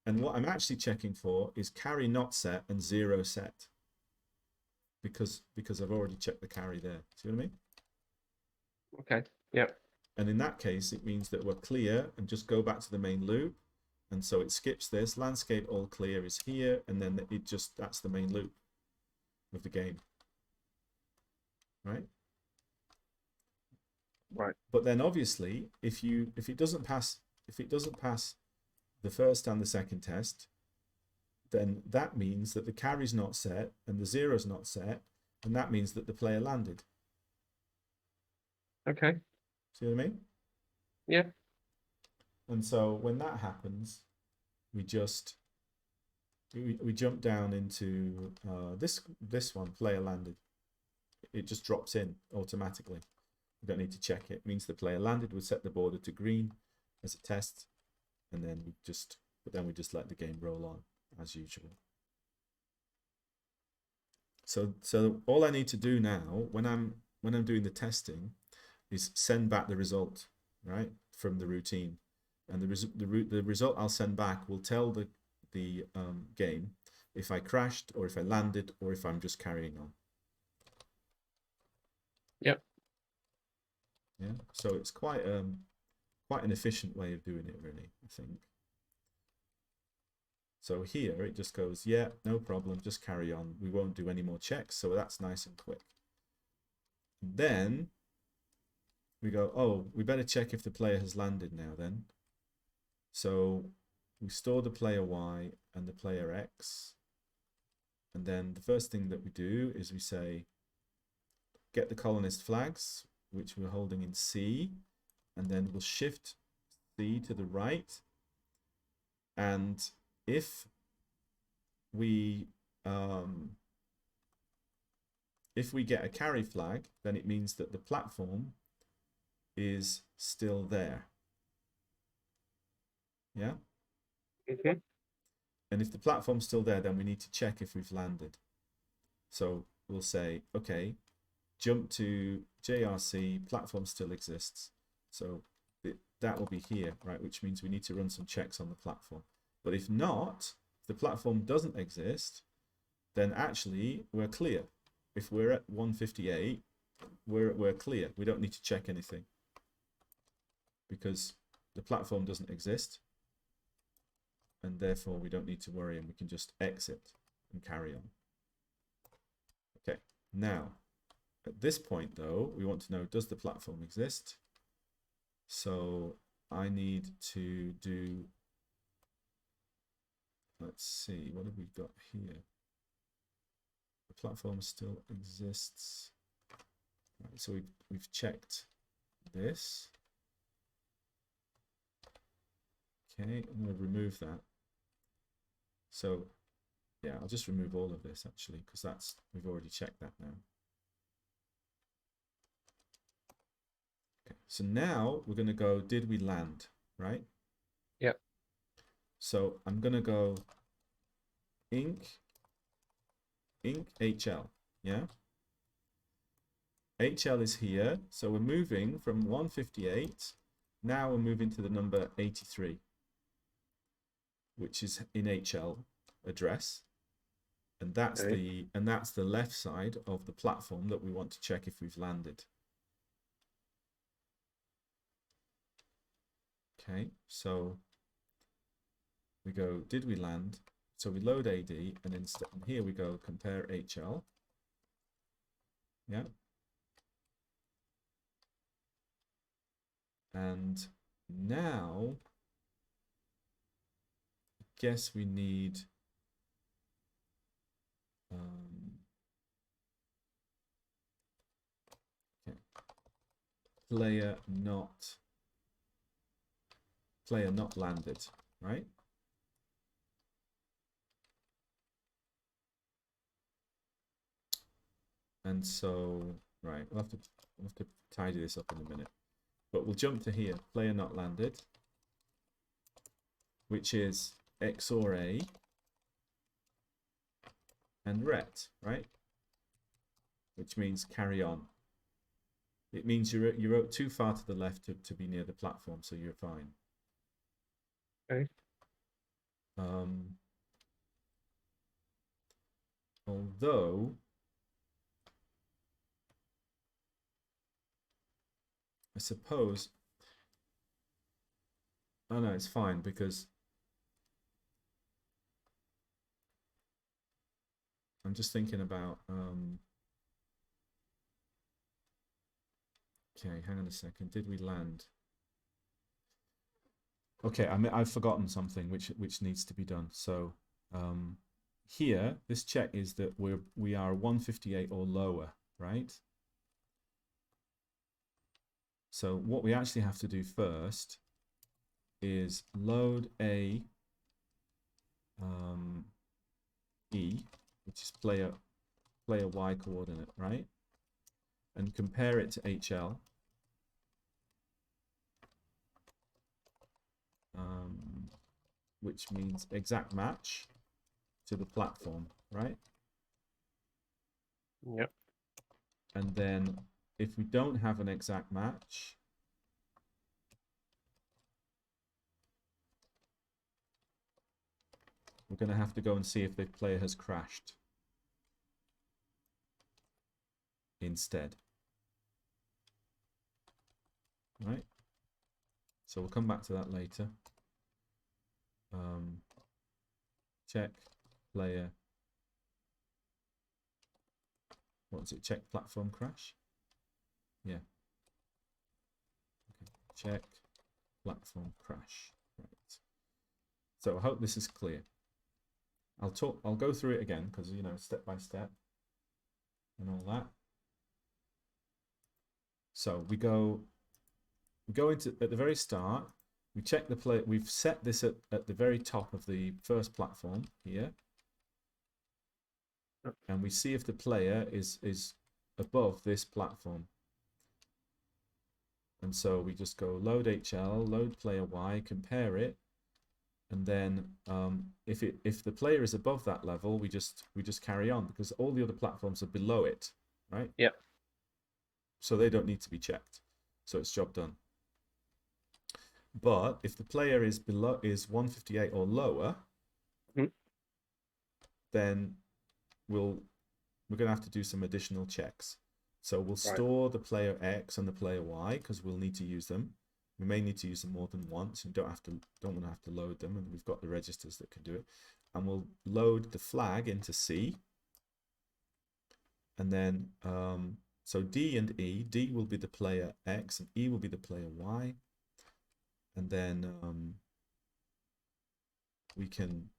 And what I'm actually checking for is carry not set and 0 set. Because I've already checked the carry there. See what I mean? Okay. Yeah. And in that case, it means that we're clear and just go back to the main loop. And so it skips this. Landscape all clear is here. And then that's the main loop of the game. Right? Right. But then obviously, if it doesn't pass the first and the second test, then that means that the carry's not set and the 0's not set, and that means that the player landed. Okay. See what I mean? Yeah. And so when that happens, we jump down into this one, player landed. It just drops in automatically. We don't need to check it. It means the player landed. We set the border to green as a test, and then we just let the game roll on as usual. So all I need to do now when I'm doing the testing is send back the result, right, from the routine, and the result I'll send back will tell the game if I crashed or if I landed or if I'm just carrying on. Yep. Yeah. So it's quite an efficient way of doing it, really, I think. So here it just goes, yeah, no problem, just carry on. We won't do any more checks, so that's nice and quick. And then we go, oh, we better check if the player has landed now then. So we store the player Y and the player X. And then the first thing that we do is we say, get the colonist flags, which we're holding in C, and then we'll shift C to the right. And if we get a carry flag, then it means that the platform is still there. Yeah? Mm-hmm. And if the platform's still there, then we need to check if we've landed. So we'll say, okay, jump to JRC, platform still exists. So that will be here, right? Which means we need to run some checks on the platform. But if not, if the platform doesn't exist, then actually we're clear. If we're at 158, we're clear. We don't need to check anything because the platform doesn't exist, and therefore we don't need to worry, and we can just exit and carry on. Okay, now at this point though, we want to know, does the platform exist? So I need to do, let's see, what have we got here? The platform still exists. Right, so we've checked this. Okay, I'm going to remove that. So yeah, I'll just remove all of this actually, because we've already checked that now. Okay, so now we're going to go, did we land, right? Yep. So I'm going to go inc HL, yeah? HL is here, so we're moving from 158, now we're moving to the number 83, which is in HL address, and that's Okay. the left side of the platform that we want to check if we've landed. Okay, so we go, did we land? So we load AD, and instead here we go compare HL. Yeah. And now, I guess we need okay, player not landed, right? And so, right, we'll have to tidy this up in a minute. But we'll jump to here, player not landed, which is XOR A and ret, right? Which means carry on. It means you wrote too far to the left to be near the platform, so you're fine. Okay. Although I suppose, oh no, it's fine because I'm just thinking about, okay, hang on a second. Did we land? Okay, I've forgotten something which needs to be done. So here, this check is that we are 158 or lower, right? So what we actually have to do first is load a E, which is player Y coordinate, right? And compare it to HL. Which means exact match to the platform, right? Yep. And then if we don't have an exact match, we're going to have to go and see if the player has crashed instead. Right? So we'll come back to that later. Check player. What's it? Check platform crash? Yeah. Okay. Check platform crash. Right. So I hope this is clear. I'll go through it again because, you know, step by step and all that. So we go into, at the very start, we check the play. We've set this at the very top of the first platform here. And we see if the player is above this platform. And so we just go load HL, load player Y, compare it. And then if the player is above that level, we just carry on because all the other platforms are below it, right? Yep. So they don't need to be checked. So it's job done. But if the player is 158 or lower, then we're going to have to do some additional checks. So we'll store the player X and the player Y because we'll need to use them. We may need to use them more than once and don't want to have to load them, and we've got the registers that can do it. And we'll load the flag into C. And then so D and E, D will be the player X and E will be the player Y. And then we can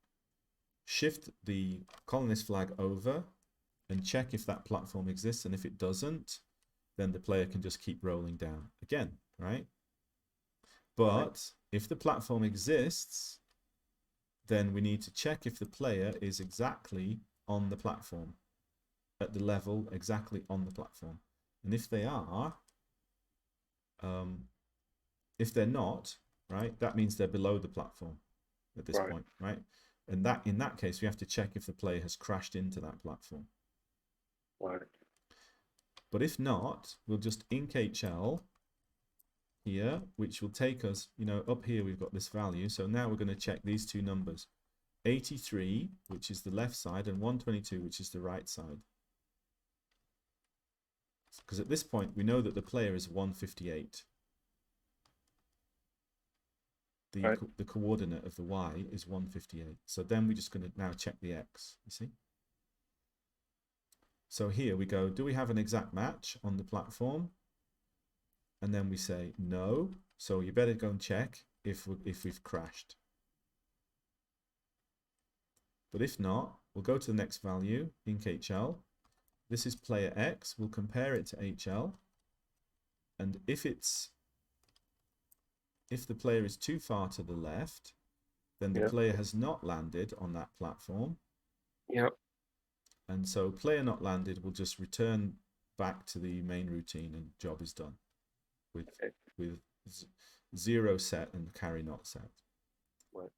shift the colonist flag over and check if that platform exists. And if it doesn't, then the player can just keep rolling down again, right? But if the platform exists, then we need to check if the player is exactly on the platform, at the level exactly on the platform. And if they are, if they're not, right, that means they're below the platform at this point, right? And that in that case, we have to check if the player has crashed into that platform. Right. But if not, we'll just inc HL, here, which will take us, you know, up here we've got this value. So now we're going to check these two numbers, 83, which is the left side, and 122, which is the right side. Because at this point, we know that the player is 158. Right. The coordinate of the y is 158. So then we're just going to now check the x, you see? So here we go, do we have an exact match on the platform? And then we say no. So you better go and check if we've crashed. But if not, we'll go to the next value, inc_hl. This is player x. We'll compare it to HL. And if the player is too far to the left, then the player has not landed on that platform. Yep. And so player not landed will just return back to the main routine and job is done with 0 set and carry not set. Right.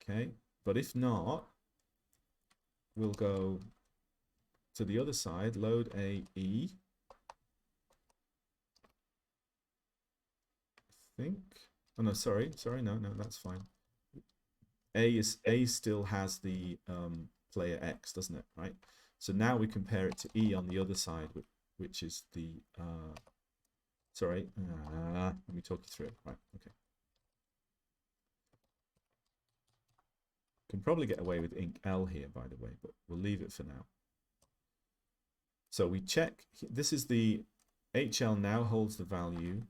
Okay, but if not, we'll go to the other side, load a E. I think. Oh no, sorry, no, that's fine. A still has the player X, doesn't it? Right. So now we compare it to E on the other side, which is the sorry. Let me talk you through it. Right. Okay. Can probably get away with inc_l here, by the way, but we'll leave it for now. So we check. This is the HL now holds the value.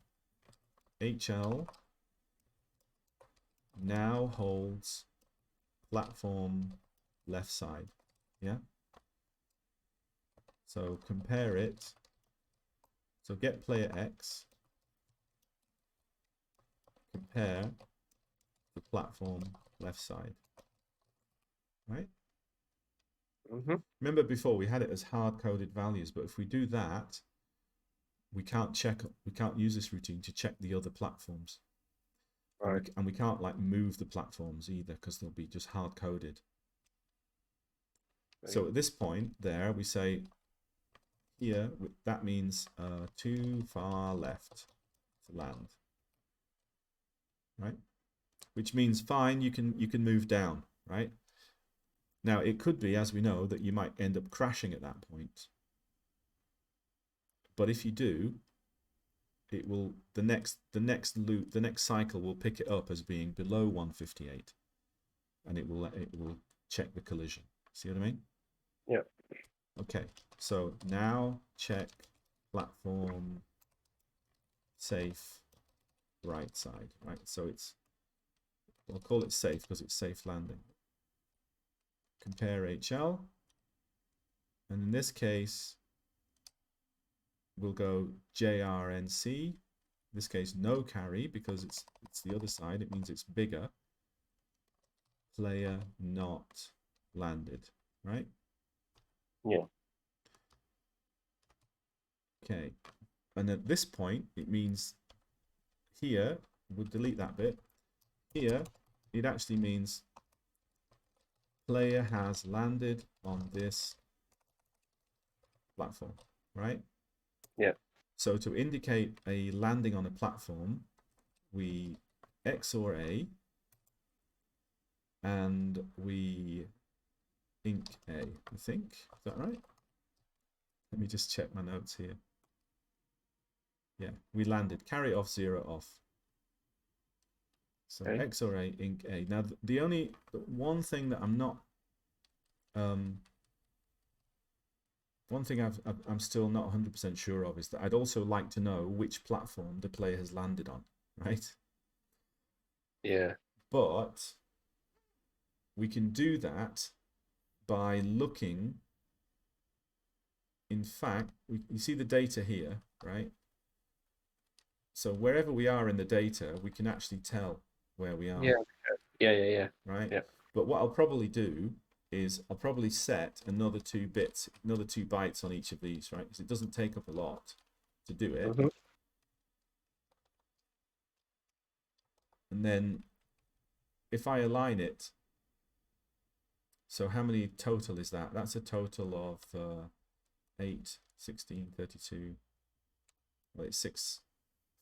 HL now holds platform left side. Yeah. So compare it. So get player X. Compare the platform left side. Right? Remember before we had it as hard-coded values, but if we do that, we can't use this routine to check the other platforms. Right. And we can't like move the platforms either because they'll be just hard-coded. Right. So at this point there, we say here, that means too far left to land. Right? Which means fine, you can move down, right? Now, it could be, as we know, that you might end up crashing at that point. But if you do, it will the next loop, the next cycle will pick it up as being below 158, and it will check the collision. See what I mean? Yeah. Okay. So now check platform safe right side. Right. So I'll call it safe because it's safe landing. Compare HL, and in this case we'll go JRNC. In this case no carry because it's the other side, it means it's bigger. Player not landed, right? Yeah. Okay, and at this point it means here, we'll delete that bit. Here it actually means player has landed on this platform, right? Yeah. So to indicate a landing on a platform, we XOR A and we inc A, I think. Is that right? Let me just check my notes here. Yeah, we landed. Carry off 0 off. So Okay. XOR A, inc A. Now the one thing that I'm not one thing I'm still not 100% sure of is that I'd also like to know which platform the player has landed on, right? Yeah. But we can do that by looking. In fact, you see the data here, right? So wherever we are in the data, we can actually tell where we are. Yeah. Right? Yeah. But what I'll probably do is I'll probably set another 2 bytes on each of these, right? Because it doesn't take up a lot to do it. And then if I align it, so how many total is that? That's a total of 8, 16, 32. Well, it's 6,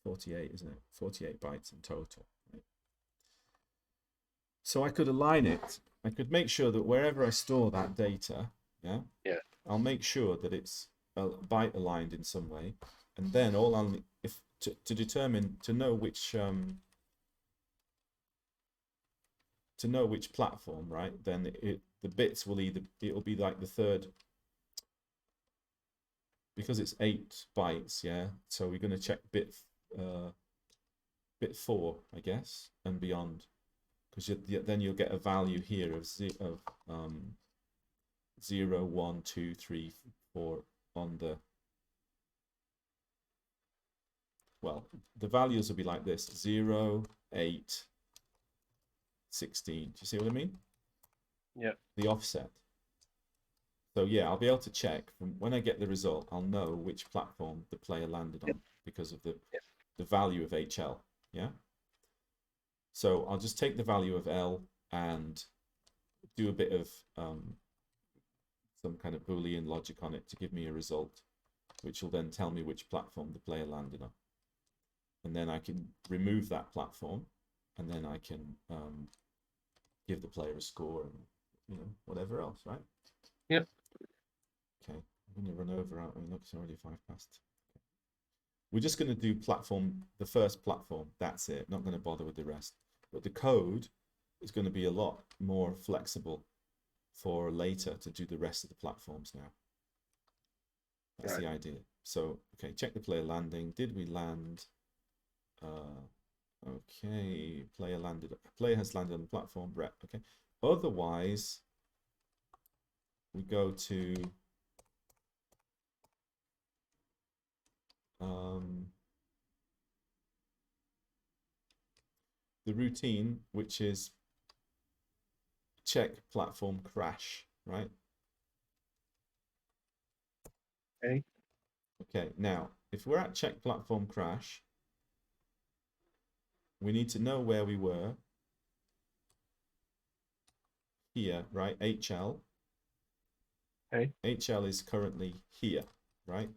48, isn't it? 48 bytes in total. Right? So I could align it. I could make sure that wherever I store that data, yeah, Yeah. I'll make sure that it's byte aligned in some way, and then all I'll if to determine to know which platform, right? Then the bits will it'll be like the third, because it's 8 bytes, yeah. So we're going to check bit 4, I guess, and beyond, because then you'll get a value here of 0, 1, 2, 3, 4 on the, well, the values will be like this: 0, 8, 16. Do you see what I mean? Yeah. The offset. So yeah, I'll be able to check from when I get the result. I'll know which platform the player landed on because of the value of HL. Yeah. So I'll just take the value of L and do a bit of some kind of Boolean logic on it to give me a result, which will then tell me which platform the player landed on. And then I can remove that platform, and then I can give the player a score and whatever else, right? Yep. Okay, I'm going to run over. Aren't we? Look, it's already 5 past. Okay. We're just going to do the first platform. That's it. Not going to bother with the rest. But the code is going to be a lot more flexible for later to do the rest of the platforms now. That's the idea. So, okay, check the player landing. Did we land? Okay, player has landed on the platform. Rep. Okay. Otherwise, we go to the routine, which is check platform crash, right? Okay. Okay, now, if we're at check platform crash, we need to know where we were. Here, right? HL. Okay. HL is currently here, right?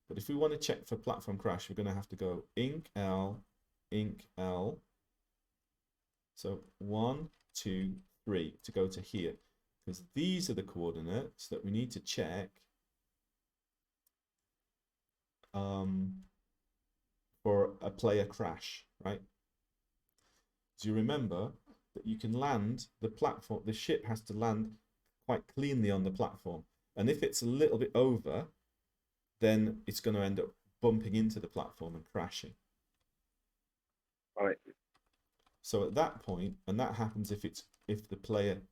But if we want to check for platform crash, we're going to have to go inc L. So 1, 2, 3 to go to here, because these are the coordinates that we need to check for a player crash, right? Do you remember that you can land the platform, the ship has to land quite cleanly on the platform. And if it's a little bit over, then it's going to end up bumping into the platform and crashing. Right. So at that point, and that happens if the player,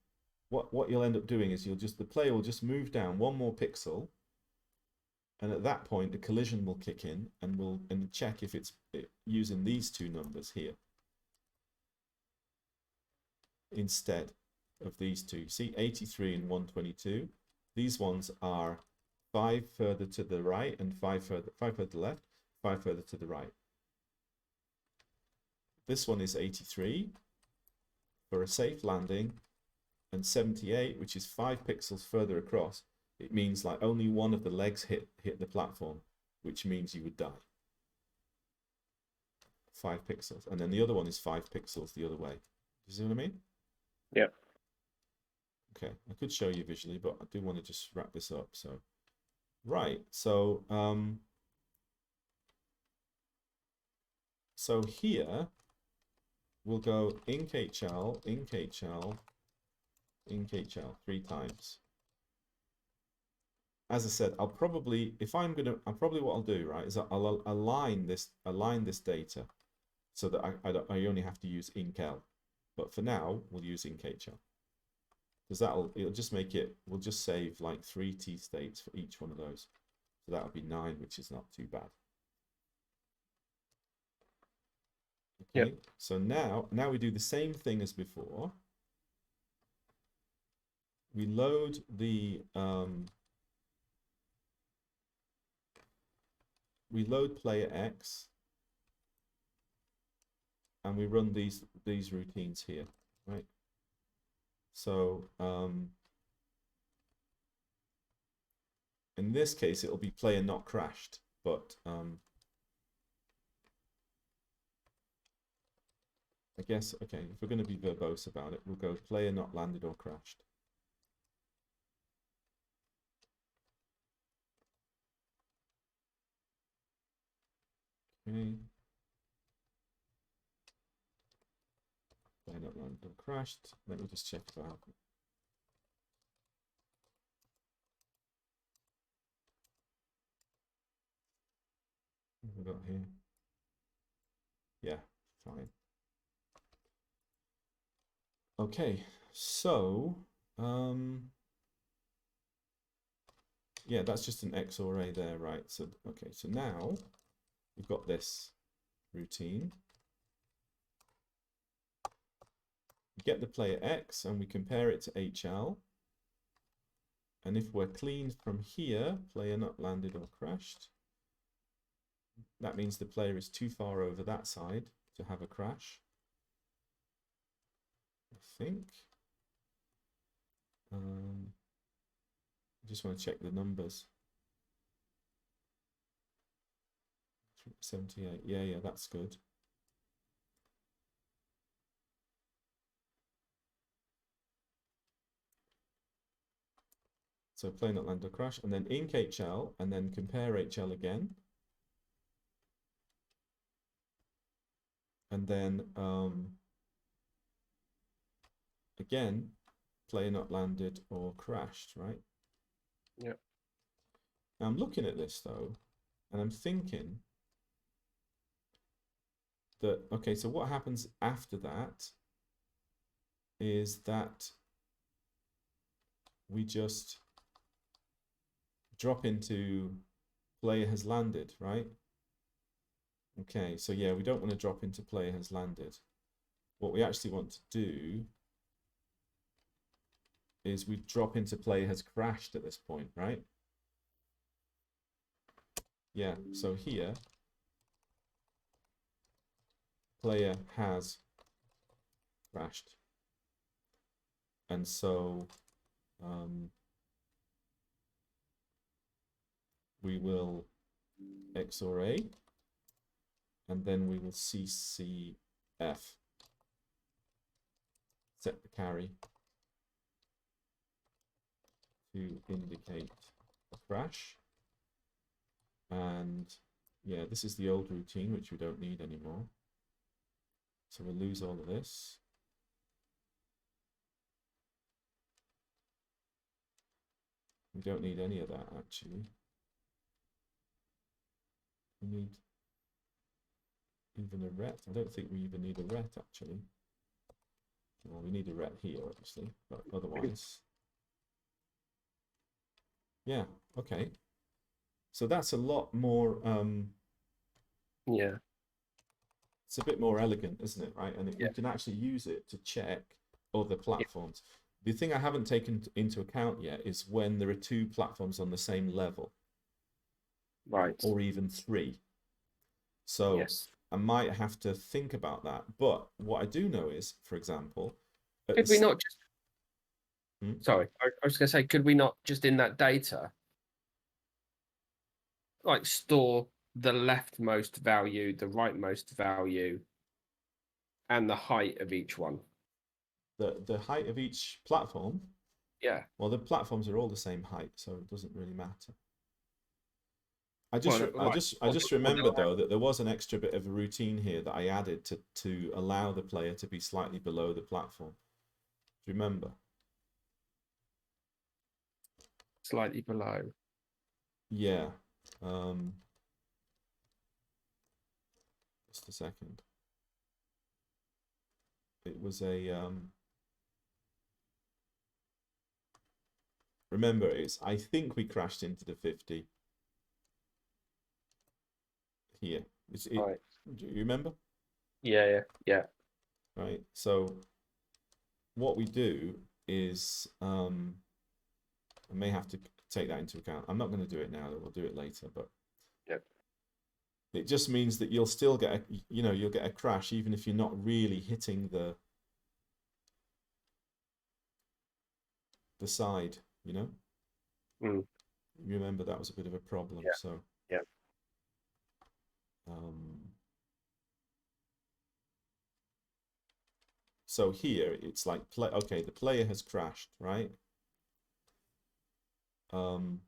what you'll end up doing is the player will just move down 1 more pixel, and at that point the collision will kick in and check if it's using these 2 numbers here instead of these 2. See, 83 and 122. These ones are 5 further to the right and 5 further to the left, 5 further to the right. This one is 83 for a safe landing, and 78, which is 5 pixels further across. It means like only one of the legs hit the platform, which means you would die. 5 pixels. And then the other one is 5 pixels the other way. Do you see what I mean? Yeah. Okay, I could show you visually, but I do want to just wrap this up. So, right. So, so here we'll go inc HL, inc HL, inc HL 3 times. As I said, what I'll do, right, is I'll align this data so that I only have to use inc-L. But for now, we'll use inc-HL. Because it'll just make it, we'll just save like 3 T states for each one of those. So that would be 9, which is not too bad. Okay, yep. So now we do the same thing as before. We load the player X, and we run these routines here, right? So in this case, it'll be player not crashed, but I guess, okay, if we're going to be verbose about it, we'll go player not landed or crashed. Okay. Player not landed or crashed. Let me just check if I have it. What have we got here? Yeah, fine. Okay, so yeah, that's just an XOR there, right? So okay, so now we've got this routine. We get the player X and we compare it to HL. And if we're clean from here, player not landed or crashed, that means the player is too far over that side to have a crash, I think. I just want to check the numbers. 78, yeah, that's good. So player not landed or crash, and then inc HL, and then compare HL again. And then again, player not landed or crashed, right? Yeah. Now I'm looking at this though, and I'm thinking that, okay, so what happens after that is that we just drop into player has landed, right? Okay, so yeah, we don't want to drop into player has landed. What we actually want to do is we drop into player has crashed at this point, right? Yeah, so here, player has crashed. And so we will XOR A, and then we will CCF, set the carry to indicate a crash. And yeah, this is the old routine, which we don't need anymore. So we'll lose all of this. We don't need any of that, actually. We need even a ret. I don't think we even need a ret, actually. Well, we need a ret here, obviously, but otherwise. Yeah, okay. So that's a lot more, Yeah. it's a bit more elegant, isn't it, right? And we can actually use it to check other platforms. The thing I haven't taken into account yet is when there are two platforms on the same level. Right. Or even three. So Yes. I might have to think about that. But what I do know is, for example, Could we not just Hmm? sorry, I was gonna say, could we not just in that data like store the leftmost value, the rightmost value, and the height of each one? The height of each platform, Yeah. well, the platforms are all the same height, so it doesn't really matter. I Well, just remembered though that there was an extra bit of a routine here that I added to allow the player to be slightly below the platform. Do you remember? slightly below. Yeah. Just a second. It was a remember, I think we crashed into the 50 here. Right. Do you remember? Yeah. Right. So what we do is I may have to take that into account. I'm not going to do it now. We'll do it later, but Yep. it just means that you'll still get you'll get a crash even if you're not really hitting the side, you know. Mm. Remember that was a bit of a problem. Yeah. So Yeah. So here it's like play. Okay, the player has crashed, right? And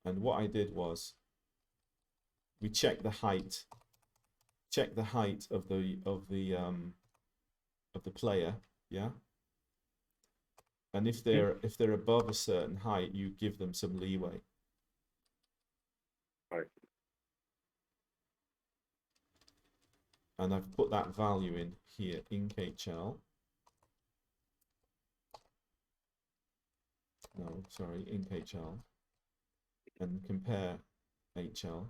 what I did was we checked the height. Check the height of the player, yeah. And if they're above a certain height, you give them some leeway. Right. And I've put that value in here, inc_hl. No, sorry, inc_hl. And compare HL.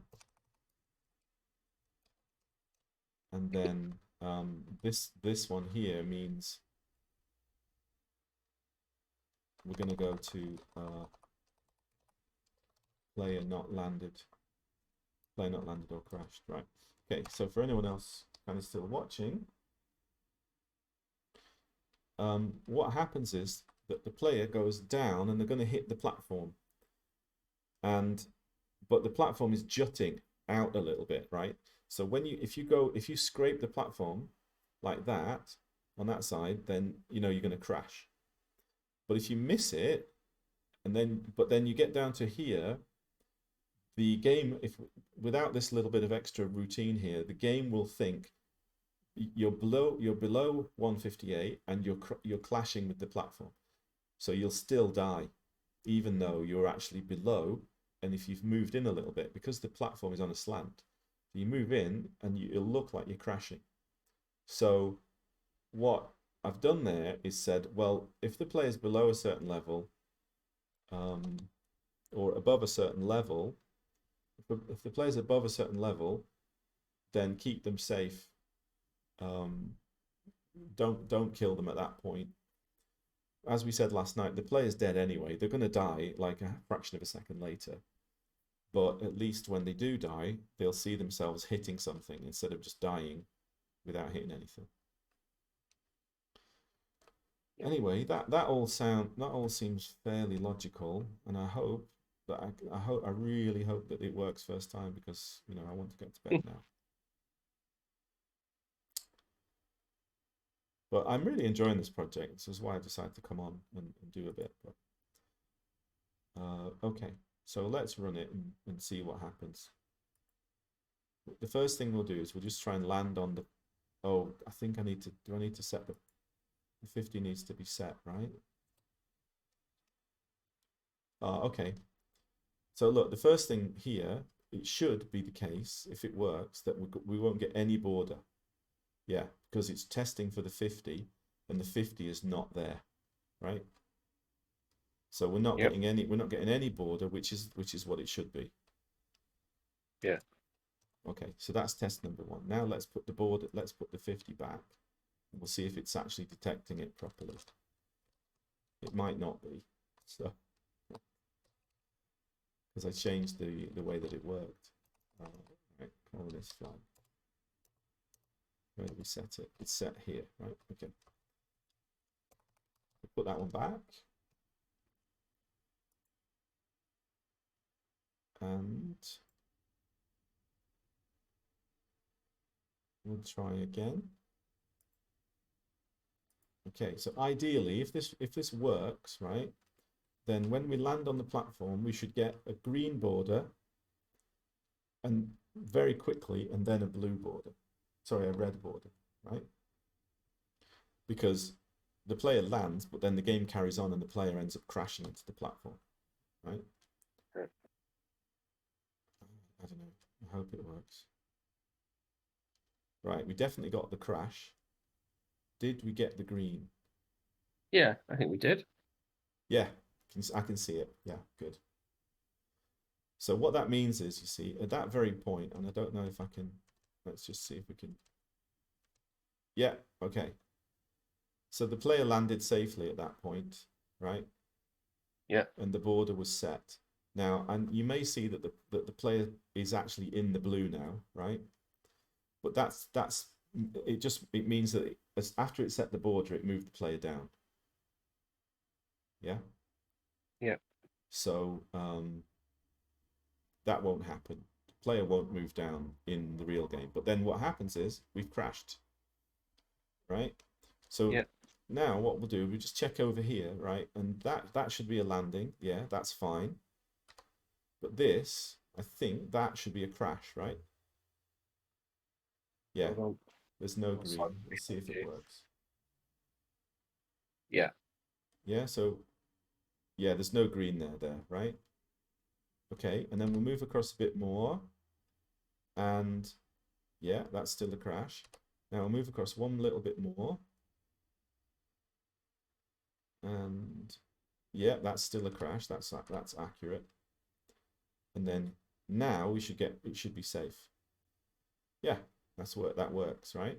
And then this one here means we're going to go to player not landed or crashed, right? Okay, so for anyone else kind of still watching, what happens is that the player goes down and they're going to hit the platform, but the platform is jutting out a little bit, right? So if you scrape the platform like that on that side, then you know you're going to crash. But if you miss it, but then you get down to here, the game, without this little bit of extra routine here, the game will think you're below 158 and you're clashing with the platform. So you'll still die, even though you're actually below. And if you've moved in a little bit, because the platform is on a slant, you move in and it'll look like you're crashing. So what I've done there is said, well, if the player's below a certain level, or above a certain level, if the player's above a certain level, then keep them safe. Don't kill them at that point. As we said last night, the player's dead anyway. They're going to die like a fraction of a second later. But at least when they do die, they'll see themselves hitting something instead of just dying without hitting anything. Anyway, that all seems fairly logical, and I hope that I really hope that it works first time, because you know I want to get to bed now. But I'm really enjoying this project. This is why I decided to come on and do a bit. But okay, so let's run it and see what happens. The first thing we'll do is we'll just try and land on the. Oh, I think I need to. Do I need to set the 50 needs to be set, right? Okay. So look, the first thing here, it should be the case, if it works, that we won't get any border. Yeah, because it's testing for the 50 and the 50 is not there, right? So we're not getting any border, which is what it should be. Yeah. Okay, so that's test number 1. Now let's put the 50 back. We'll see if it's actually detecting it properly. It might not be, so because I changed the way that it worked. Right, call this flag. Where do we set it? It's set here, right? Okay. We'll put that one back. And we'll try again. Okay, so ideally, if this works, right, then when we land on the platform, we should get a green border, and very quickly, and then a blue border. Sorry, a red border, right? Because the player lands, but then the game carries on, and the player ends up crashing into the platform, right? Right. I don't know. I hope it works. Right, we definitely got the crash. Did we get the green? Yeah, I think we did. Yeah, I can see it. Yeah, good. So what that means is, you see, at that very point, and I don't know if I can, let's just see if we can. Yeah, okay. So the player landed safely at that point, right? Yeah. And the border was set. Now, and you may see that the player is actually in the blue now, right? But it means that after it set the border, it moved the player down. Yeah. Yeah. So that won't happen. player won't move down in the real game. But then what happens is we've crashed, right? So Yeah. now what we'll do, we just check over here, right? And that should be a landing. Yeah, that's fine. But this, I think that should be a crash, right? Yeah, Hold on. there's no I'll green. slightly Let's see if it confused. works. Yeah. Yeah, so yeah, there's no green there, right? Okay, and then we'll move across a bit more. And yeah, that's still a crash. Now we'll move across one little bit more. And yeah, that's still a crash. That's accurate. And then now we should get, it should be safe. Yeah, that works, right?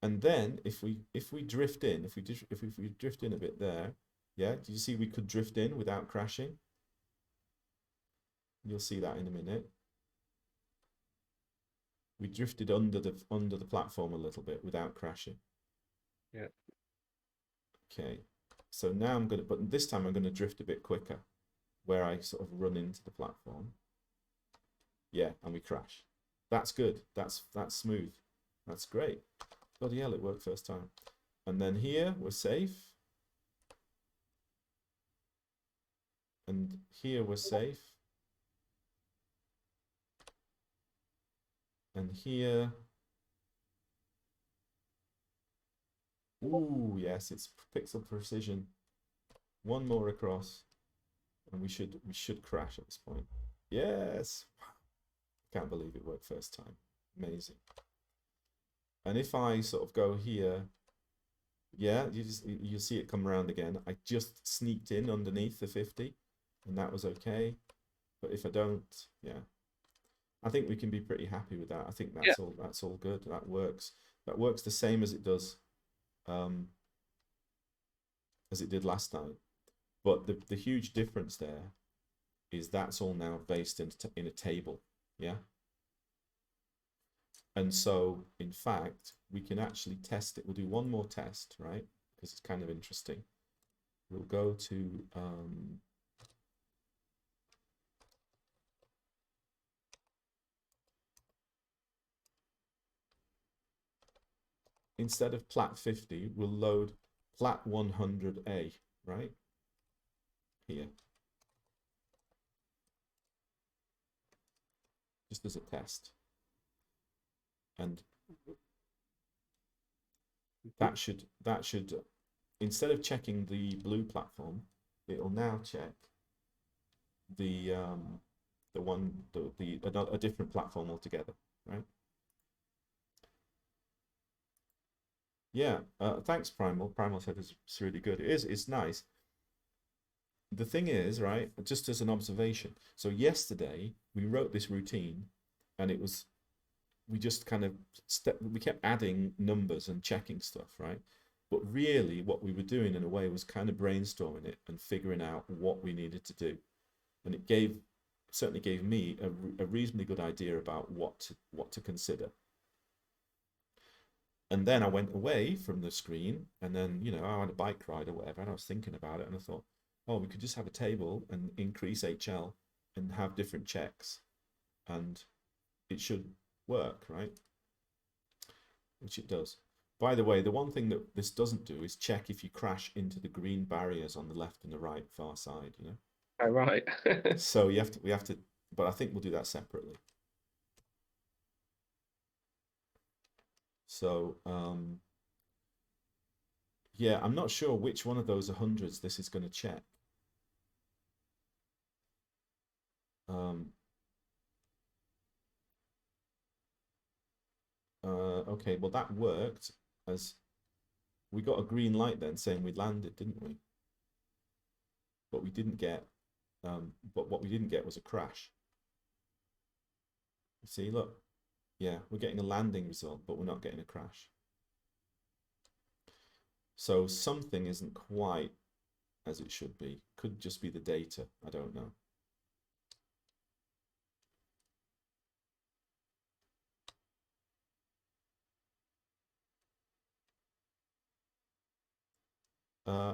And then if we drift in, if we drift in a bit there, yeah, do you see we could drift in without crashing? You'll see that in a minute. We drifted under the platform a little bit without crashing. Yeah. Okay. So now I'm gonna, but this time I'm gonna drift a bit quicker, where I sort of run into the platform. Yeah, and we crash. That's good. That's smooth. That's great. Bloody hell, it worked first time. And then here we're safe. And here we're safe. And here, ooh, yes, it's pixel precision. One more across, and we should crash at this point. Yes, can't believe it worked first time. Amazing. And if I sort of go here, yeah, you see it come around again. I just sneaked in underneath the 50, and that was okay. But if I don't, yeah. I think we can be pretty happy with that. I think that's all good. That works. That works the same as it does as it did last time. But the huge difference there is that's all now based in a table. Yeah. And so in fact, we can actually test it. We'll do one more test, right? Because it's kind of interesting. We'll go to instead of plat 50, we'll load plat 100A, right? Here. Just as a test. And that should instead of checking the blue platform, it'll now check the a different platform altogether, right? Yeah, thanks, Primal. Primal said it's really good. It's nice. The thing is, right, just as an observation, so yesterday we wrote this routine and it was, we just kind of, we kept adding numbers and checking stuff, right? But really what we were doing in a way was kind of brainstorming it and figuring out what we needed to do. And it certainly gave me a reasonably good idea about what to consider. And then I went away from the screen, and then, you know, I had a bike ride or whatever, and I was thinking about it, and I thought, oh, we could just have a table and increase HL and have different checks, and it should work, right? Which it does. By the way, the one thing that this doesn't do is check if you crash into the green barriers on the left and the right far side, you know? Oh, right. So we have to, but I think we'll do that separately. So, yeah, I'm not sure which one of those 100s this is going to check. Okay, well that worked as we got a green light then saying we landed, didn't we? But we didn't get, but what we didn't get was a crash. You see, look, yeah, we're getting a landing result, but we're not getting a crash. So something isn't quite as it should be. Could just be the data, I don't know.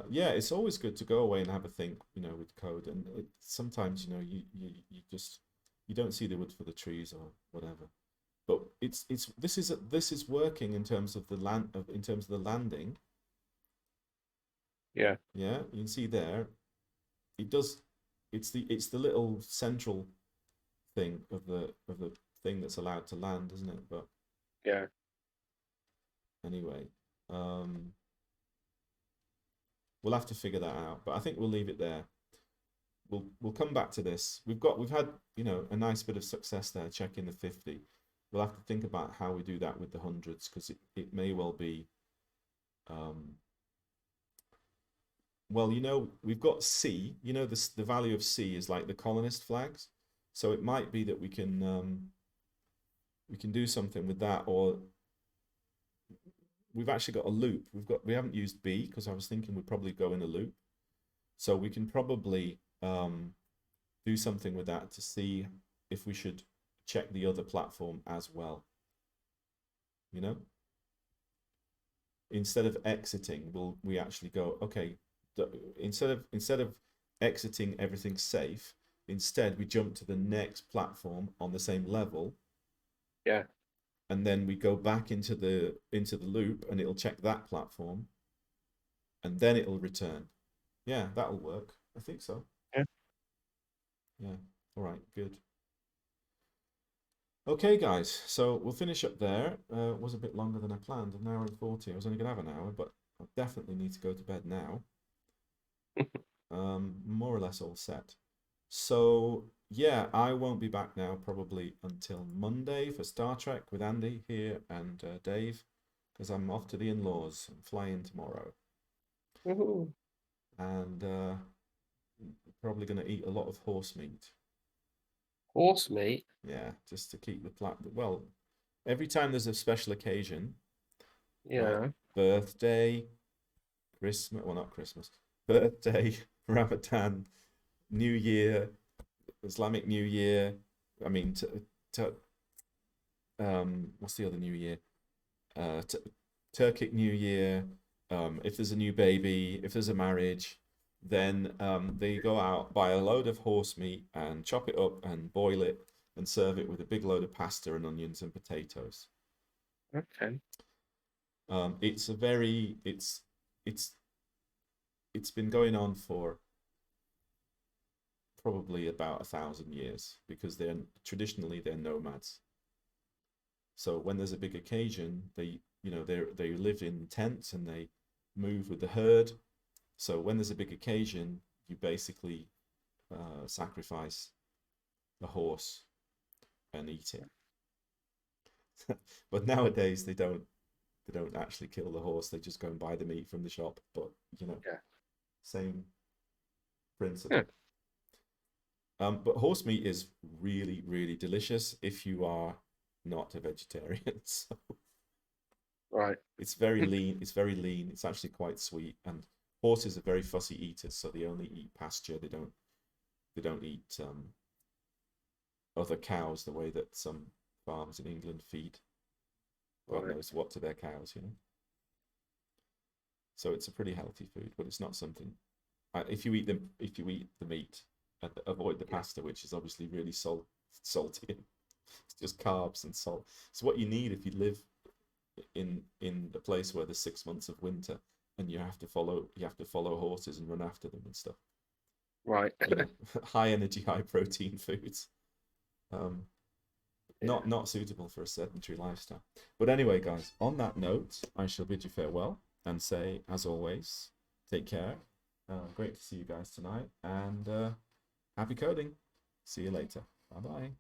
Yeah, it's always good to go away and have a think, you know, with code. And sometimes, you know, you just You don't see the wood for the trees or whatever. But this is working in terms of the in terms of the landing. Yeah. Yeah, you can see there. It does. It's the little central thing of the thing that's allowed to land, isn't it? But Yeah. anyway, we'll have to figure that out. But I think we'll leave it there. We'll come back to this. We've had, you know, a nice bit of success there checking the 50. We'll have to think about how we do that with the hundreds, because it may well be well, you know, we've got C, you know, the value of C is like the colonist flags. So it might be that we can do something with that, or we've actually got a loop. We haven't used B because I was thinking we'd probably go in a loop. So we can probably do something with that to see if we should check the other platform as well. You know? Instead of exiting, we actually go, okay, instead of exiting everything safe, instead we jump to the next platform on the same level. Yeah. And then we go back into the loop, and it'll check that platform, and then it'll return. Yeah, that'll work. I think so. Yeah. Yeah. All right. Good. Okay, guys. So we'll finish up there. It was a bit longer than I planned, an hour and 40. I was only gonna have an hour, but I definitely need to go to bed now. More or less all set. So yeah, I won't be back now probably until Monday for Star Trek with Andy here and Dave, because I'm off to the in-laws. I'm flying tomorrow, Woohoo. and probably going to eat a lot of horse meat. Horse meat. Yeah, just to keep the well, every time there's a special occasion, Yeah. like birthday, Christmas, well, not Christmas, birthday, Ramadan, New Year, Islamic New Year. I mean, what's the other New Year? Turkic New Year. If there's a new baby, if there's a marriage, then they go out, buy a load of horse meat and chop it up and boil it and serve it with a big load of pasta and onions and potatoes. Okay. It's a very it's been going on for probably about 1,000 years, because they're nomads. So when there's a big occasion, they live in tents and they move with the herd. So when there's a big occasion, you basically sacrifice a horse and eat it. But nowadays they don't actually kill the horse. They just go and buy the meat from the shop. But Yeah. same principle. Yeah. But horse meat is really, really delicious if you are not a vegetarian. So Right. it's very lean. It's very lean. It's actually quite sweet. And horses are very fussy eaters, so they only eat pasture. They don't eat other cows the way that some farms in England feed God Right. knows what to their cows, you know. So it's a pretty healthy food, but it's not something. If you eat the meat, avoid the Yeah. pasta, which is obviously really salty. It's just carbs and salt. It's what you need if you live in a place where there's 6 months of winter and you have to follow horses and run after them and stuff. Right. You know, high energy, high protein foods. Yeah. Not suitable for a sedentary lifestyle. But anyway, guys, on that note, I shall bid you farewell and say, as always, take care. Great to see you guys tonight, and happy coding. See you later. Bye bye.